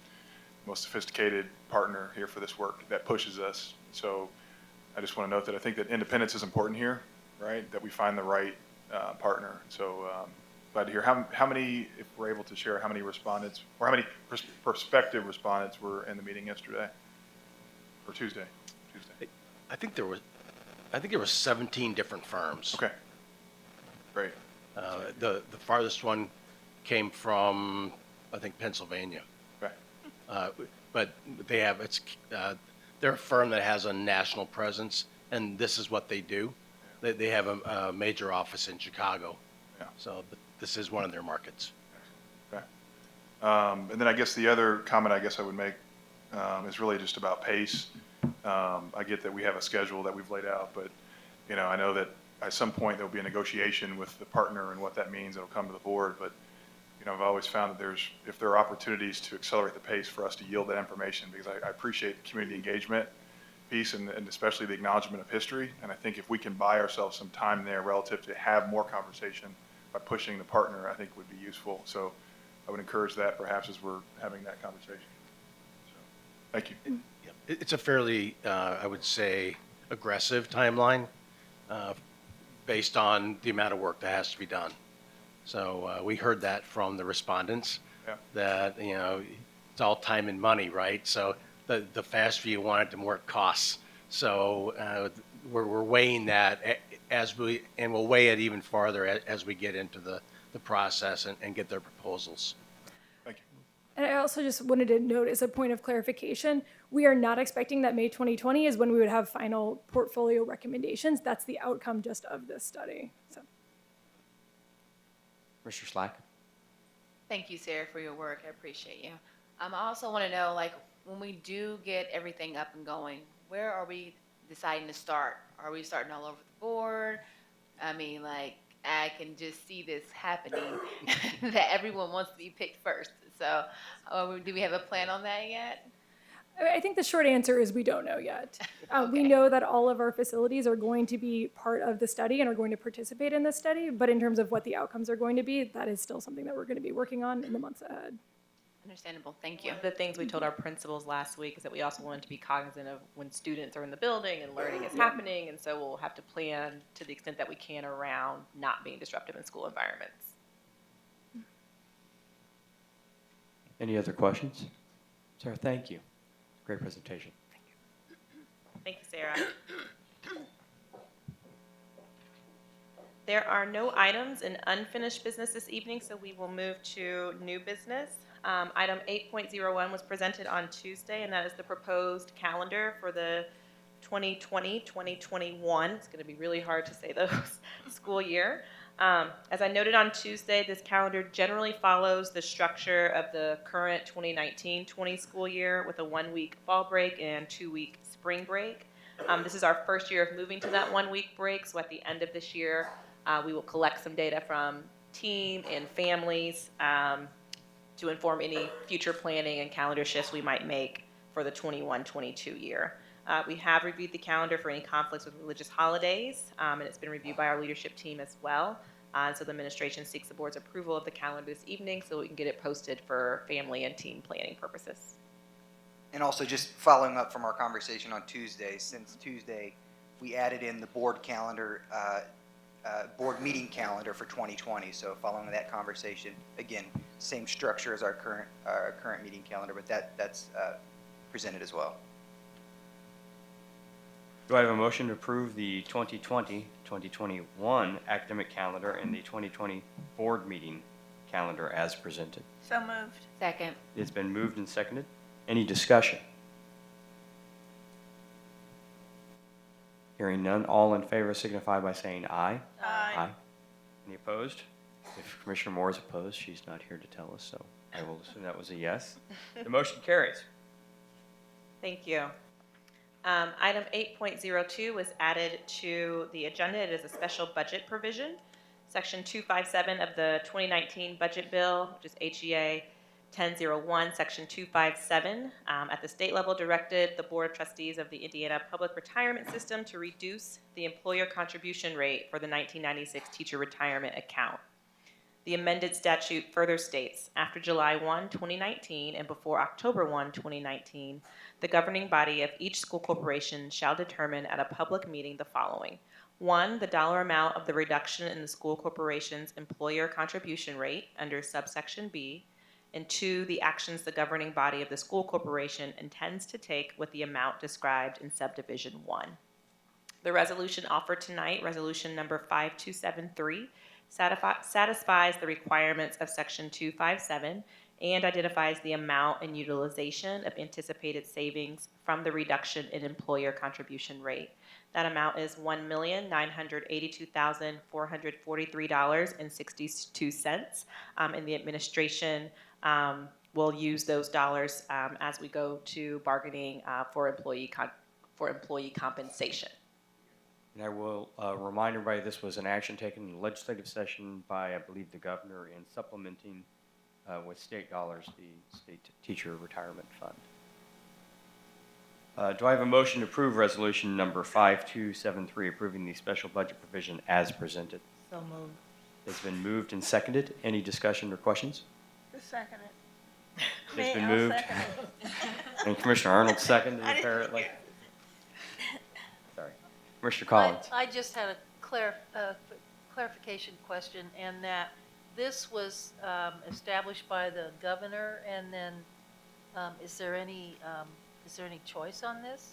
most sophisticated partner here for this work that pushes us. So I just want to note that I think that independence is important here, right? That we find the right partner. So glad to hear. How many, if we're able to share, how many respondents or how many prospective respondents were in the meeting yesterday or Tuesday? I think there were 17 different firms. Okay. Great. The farthest one came from, I think, Pennsylvania. Okay. But they have, they're a firm that has a national presence, and this is what they do. They have a major office in Chicago. Yeah. So this is one of their markets. Okay. And then I guess the other comment I guess I would make is really just about pace. I get that we have a schedule that we've laid out, but I know that at some point there'll be a negotiation with the partner and what that means. It'll come to the board, but I've always found that if there are opportunities to accelerate the pace for us to yield that information, because I appreciate the community engagement piece and especially the acknowledgement of history. And I think if we can buy ourselves some time there relative to have more conversation by pushing the partner, I think would be useful. So I would encourage that perhaps as we're having that conversation. So, thank you. It's a fairly, I would say, aggressive timeline based on the amount of work that has to be done. So we heard that from the respondents, that it's all time and money, right? So the faster you want it, the more it costs. So we're weighing that and we'll weigh it even farther as we get into the process and get their proposals. And I also just wanted to note as a point of clarification, we are not expecting that May 2020 is when we would have final portfolio recommendations. That's the outcome just of this study. So. Mr. Slack. Thank you, Sarah, for your work. I appreciate you. I also want to know, when we do get everything up and going, where are we deciding to start? Are we starting all over the board? I mean, I can just see this happening, that everyone wants to be picked first. So do we have a plan on that yet? I think the short answer is we don't know yet. We know that all of our facilities are going to be part of the study and are going to participate in the study, but in terms of what the outcomes are going to be, that is still something that we're going to be working on in the months ahead. Understandable. Thank you. One of the things we told our principals last week is that we also wanted to be cognizant of when students are in the building and learning is happening, and so we'll have to plan to the extent that we can around not being disruptive in school environments. Any other questions? Sarah, thank you. Great presentation. Thank you, Sarah. There are no items in unfinished business this evening, so we will move to new business. Item 8.01 was presented on Tuesday, and that is the proposed calendar for the 2020-2021. It's going to be really hard to say those school year. As I noted on Tuesday, this calendar generally follows the structure of the current 2019-20 school year with a 1-week fall break and 2-week spring break. This is our first year of moving to that 1-week break, so at the end of this year, we will collect some data from team and families to inform any future planning and calendar shifts we might make for the 21-22 year. We have reviewed the calendar for any conflicts with religious holidays, and it's been reviewed by our leadership team as well. So the administration seeks the board's approval of the calendar this evening so we can get it posted for family and team planning purposes. And also just following up from our conversation on Tuesday, since Tuesday we added in the board calendar, board meeting calendar for 2020. So following that conversation, again, same structure as our current meeting calendar, but that's presented as well. Do I have a motion to approve the 2020-2021 academic calendar and the 2020 board meeting calendar as presented? So moved. Second. It's been moved and seconded. Any discussion? Hearing none, all in favor signify by saying aye. Aye. Any opposed? If Commissioner Moore is opposed, she's not here to tell us, so I will assume that was a yes. The motion carries. Thank you. Item 8.02 was added to the agenda. It is a special budget provision. Section 257 of the 2019 budget bill, which is HEA 1001, Section 257, at the state level directed the Board of Trustees of the Indiana Public Retirement System to reduce the employer contribution rate for the 1996 teacher retirement account. The amended statute further states, after July 1, 2019, and before October 1, 2019, the governing body of each school corporation shall determine at a public meeting the following. 1, the dollar amount of the reduction in the school corporation's employer contribution rate under subsection B, and 2, the actions the governing body of the school corporation intends to take with the amount described in subdivision 1. The resolution offered tonight, resolution number 5273, satisfies the requirements of Section 257 and identifies the amount and utilization of anticipated savings from the reduction in employer contribution rate. That amount is $1,982,443.62, and the administration will use those dollars as we go to bargaining for employee compensation. And I will remind everybody this was an action taken in the legislative session by, I believe, the governor in supplementing with state dollars the state teacher retirement fund. Do I have a motion to approve resolution number 5273, approving the special budget provision as presented? So moved. It's been moved and seconded. Any discussion or questions? Just second it. It's been I'll moved. second it. And Commissioner Arnold seconded apparently. Sorry. Commissioner Collins. I just had a clarification question, and that this was established by the governor, and then is there any choice on this?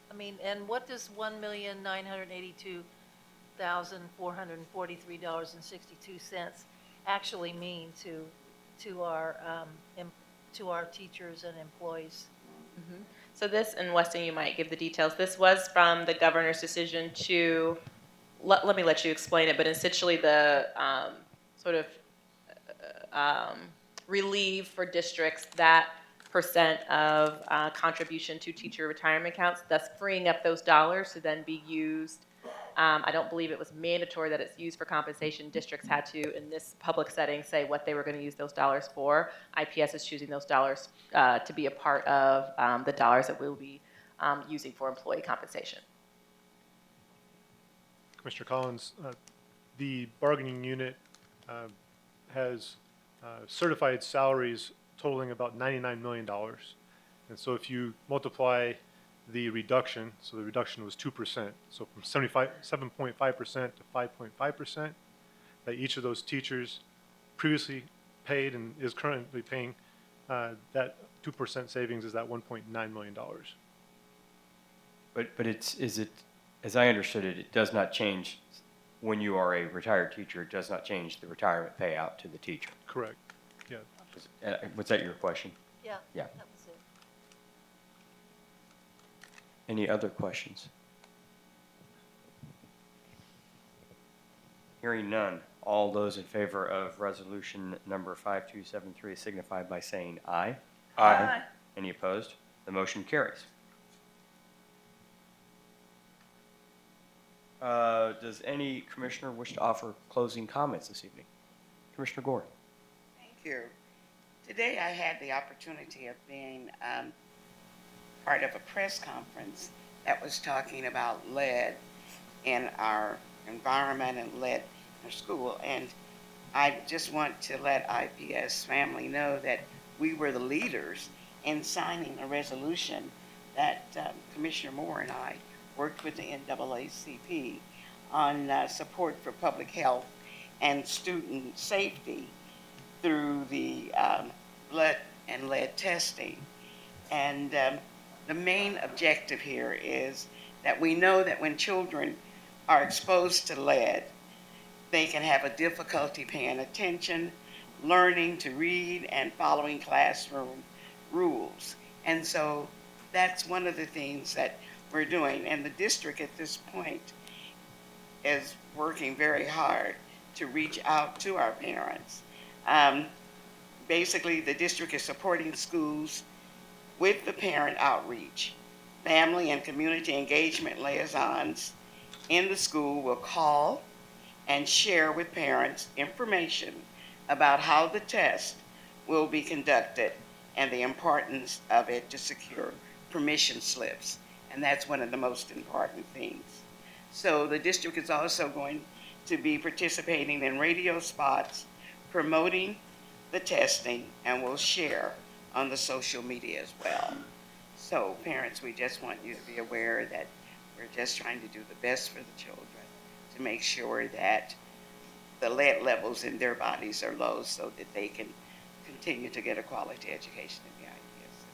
I mean, and what does $1,982,443.62 actually mean to our teachers and employees? Mm-hmm. So this, and Weston, you might give the details. This was from the governor's decision to, let me let you explain it, but essentially the relieve for districts that percent of contribution to teacher retirement accounts, thus freeing up those dollars to then be used. I don't believe it was mandatory that it's used for compensation. Districts had to, in this public setting, say what they were going to use those dollars for. IPS is choosing those dollars to be a part of the dollars that we'll be using for employee compensation. Commissioner Collins, the bargaining unit has certified salaries totaling about $99 million. And so if you multiply the reduction, so the reduction was 2%, so from 7.5% to 5.5%, that each of those teachers previously paid and is currently paying, that 2% savings is that $1.9 million. But is it, as I understood it, it does not change when you are a retired teacher, it does not change the retirement payout to the teacher. Correct, yeah. Was that your question? Yeah. Yeah. That was it. Any other questions? Hearing none, all those in favor of resolution number 5273 signify by saying aye. Aye. Any opposed? The motion carries. Does any commissioner wish to offer closing comments this evening? Commissioner Gore. Thank you. Today I had the opportunity of being part of a press conference that was talking about lead in our environment and lead in our school. And I just want to let IPS family know that we were the leaders in signing a resolution that Commissioner Moore and I worked with the NAACP on support for public health and student safety through the blood and lead testing. And the main objective here is that we know that when children are exposed to lead, they can have a difficulty paying attention, learning to read, and following classroom rules. And so that's one of the things that we're doing. And the district at this point is working very hard to reach out to our parents. Basically, the district is supporting schools with the parent outreach. Family and community engagement liaisons in the school will call and share with parents information about how the test will be conducted and the importance of it to secure permission slips. And that's one of the most important things. So the district is also going to be participating in radio spots promoting the testing and will share on the social media as well. So parents, we just want you to be aware that we're just trying to do the best for the children to make sure that the lead levels in their bodies are low so that they can continue to get a quality education in the IPS system.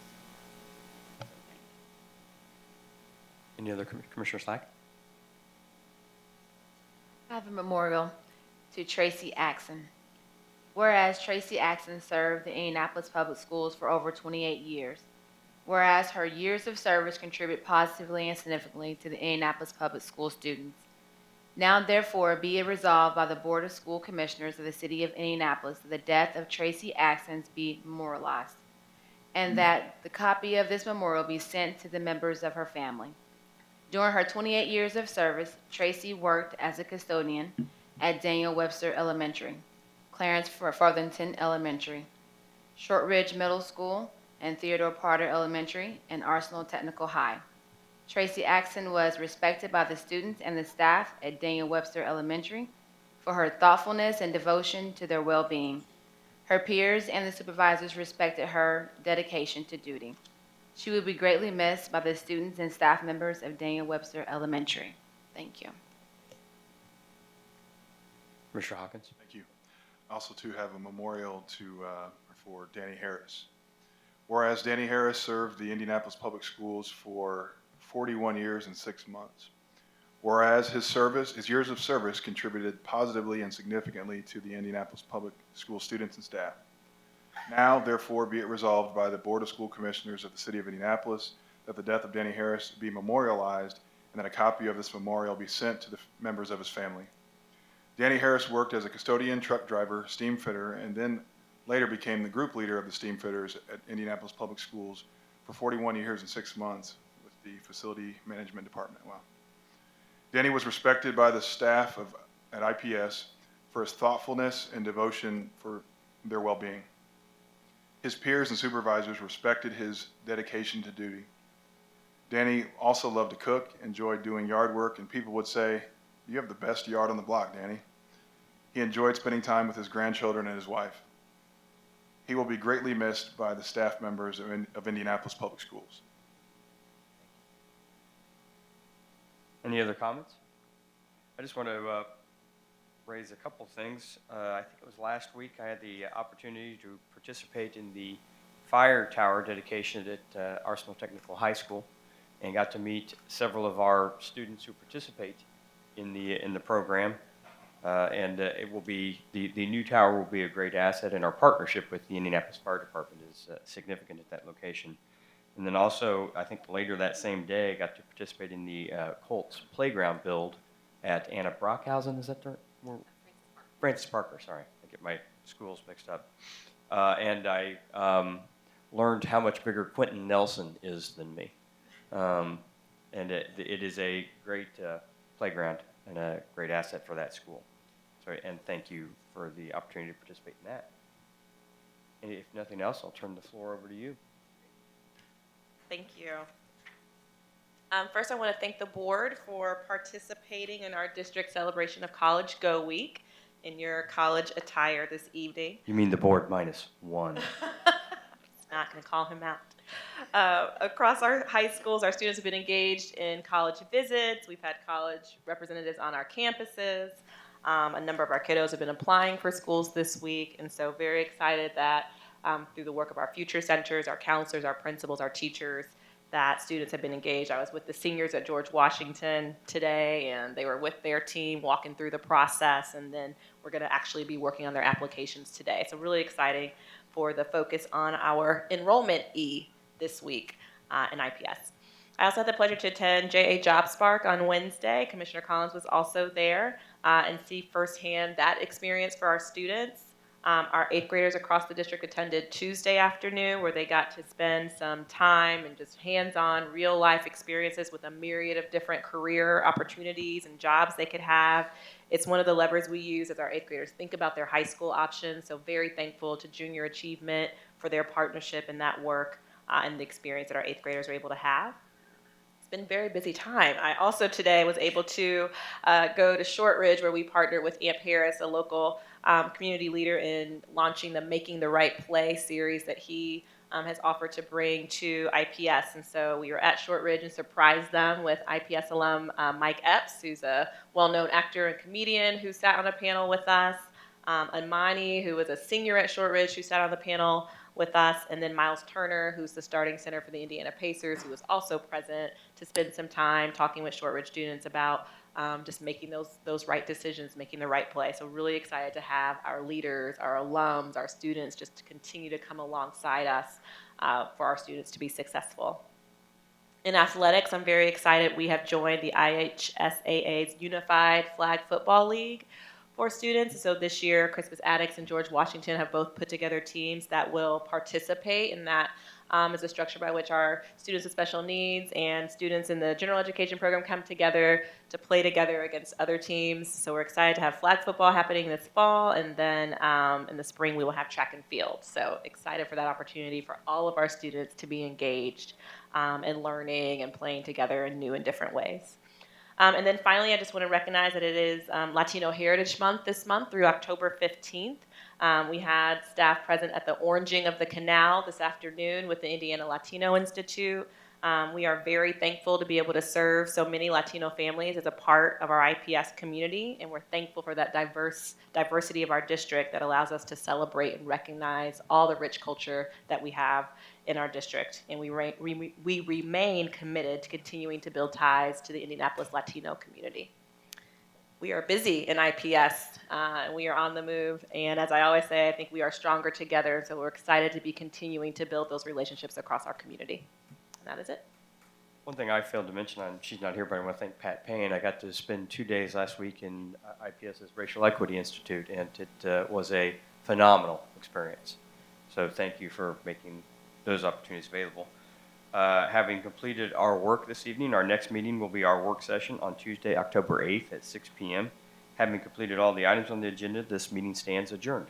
Any other Commissioner Slack? I have a memorial to Tracy Axon. Whereas Tracy Axon served the Indianapolis Public Schools for over 28 years. Whereas her years of service contribute positively and significantly to the Indianapolis Public School students. Now therefore be it resolved by the Board of School Commissioners of the City of Indianapolis that the death of Tracy Axon be memorialized, and that the copy of this memorial be sent to the members of her family. During her 28 years of service, Tracy worked as a custodian at Daniel Webster Elementary, Clarence Farthington Elementary, Shortridge Middle School, and Theodore Potter Elementary, and Arsenal Technical High. Tracy Axon was respected by the students and the staff at Daniel Webster Elementary for her thoughtfulness and devotion to their well-being. Her peers and the supervisors respected her dedication to duty. She will be greatly missed by the students and staff members of Daniel Webster Elementary. Thank you. Commissioner Hawkins? Thank you. I also, too, have a memorial for Danny Harris. Whereas Danny Harris served the Indianapolis Public Schools for 41 years and 6 months. Whereas his years of service contributed positively and significantly to the Indianapolis Public School students and staff. Now, therefore, be it resolved by the Board of School Commissioners of the City of Indianapolis that the death of Danny Harris be memorialized and that a copy of this memorial be sent to the members of his family. Danny Harris worked as a custodian, truck driver, steam fitter, and then later became the group leader of the steam fitters at Indianapolis Public Schools for 41 years and 6 months with the Facility Management Department. Wow. Danny was respected by the staff at IPS for his thoughtfulness and devotion for their well-being. His peers and supervisors respected his dedication to duty. Danny also loved to cook, enjoyed doing yard work, and people would say, "You have the best yard on the block, Danny." He enjoyed spending time with his grandchildren and his wife. He will be greatly missed by the staff members of Indianapolis Public Schools. Any other comments? I just want to raise a couple things. I think it was last week I had the opportunity to participate in the fire tower dedication at Arsenal Technical High School and got to meet several of our students who participate in the program. It will be, the new tower will be a great asset, and our partnership with the Indianapolis Fire Department is significant at that location. And then also, I think later that same day, I got to participate in the Colts playground build at Anna Brockhausen, is that the Francis Parker, sorry, I get my schools mixed up. And I learned how much bigger Quentin Nelson is than me. And it is a great playground and a great asset for that school. So, and thank you for the opportunity to participate in that. And if nothing else, I'll turn the floor over to you. Thank you. First, I want to thank the board for participating in our district celebration of College Go Week in your college attire this evening. You mean the board minus one. Not going to call him out. Across our high schools, our students have been engaged in college visits. We've had college representatives on our campuses. A number of our kiddos have been applying for schools this week, and so very excited that through the work of our future centers, our counselors, our principals, our teachers, that students have been engaged. I was with the seniors at George Washington today, and they were with their team walking through the process, and then we're going to actually be working on their applications today. So really exciting for the focus on our enrollment E this week in IPS. I also had the pleasure to attend JA Job Spark on Wednesday. Commissioner Collins was also there and see firsthand that experience for our students. Our 8th graders across the district attended Tuesday afternoon, where they got to spend some time and just hands-on, real-life experiences with a myriad of different career opportunities and jobs they could have. It's one of the levers we use as our 8th graders think about their high school options, so very thankful to Junior Achievement for their partnership in that work and the experience that our 8th graders were able to have. It's been a very busy time. I also today was able to go to Shortridge, where we partnered with Amp Harris, a local community leader, in launching the Making the Right Play series that he has offered to bring to IPS. And so we were at Shortridge and surprised them with IPS alum Mike Epps, who's a well-known actor and comedian who sat on a panel with us, Imani, who was a senior at Shortridge, who sat on the panel with us, and then Miles Turner, who's the starting center for the Indiana Pacers, who was also present to spend some time talking with Shortridge students about just making those right decisions, making the right play. So really excited to have our leaders, our alums, our students just to continue to come alongside us for our students to be successful. In athletics, I'm very excited. We have joined the IHSAA's Unified Flag Football League for students. So this year, Crispus Attucks and George Washington have both put together teams that will participate in that. Is a structure by which our students with special needs and students in the general education program come together to play together against other teams. So we're excited to have flag football happening this fall, and then in the spring we will have track and field. So excited for that opportunity for all of our students to be engaged in learning and playing together in new and different ways. And then finally, I just want to recognize that it is Latino Heritage Month this month through October 15th. We had staff present at the oranging of the canal this afternoon with the Indiana Latino Institute. We are very thankful to be able to serve so many Latino families as a part of our IPS community, and we're thankful for that diversity of our district that allows us to celebrate and recognize all the rich culture that we have in our district. And we remain committed to continuing to build ties to the Indianapolis Latino community. We are busy in IPS, and we are on the move. And as I always say, I think we are stronger together. So we're excited to be continuing to build those relationships across our community. And that is it. One thing I failed to mention, she's not here, but I want to thank Pat Payne. I got to spend 2 days last week in IPS's Racial Equity Institute, and it was a phenomenal experience. So thank you for making those opportunities available. Having completed our work this evening, our next meeting will be our work session on Tuesday, October 8th at 6 p.m. Having completed all the items on the agenda, this meeting stands adjourned.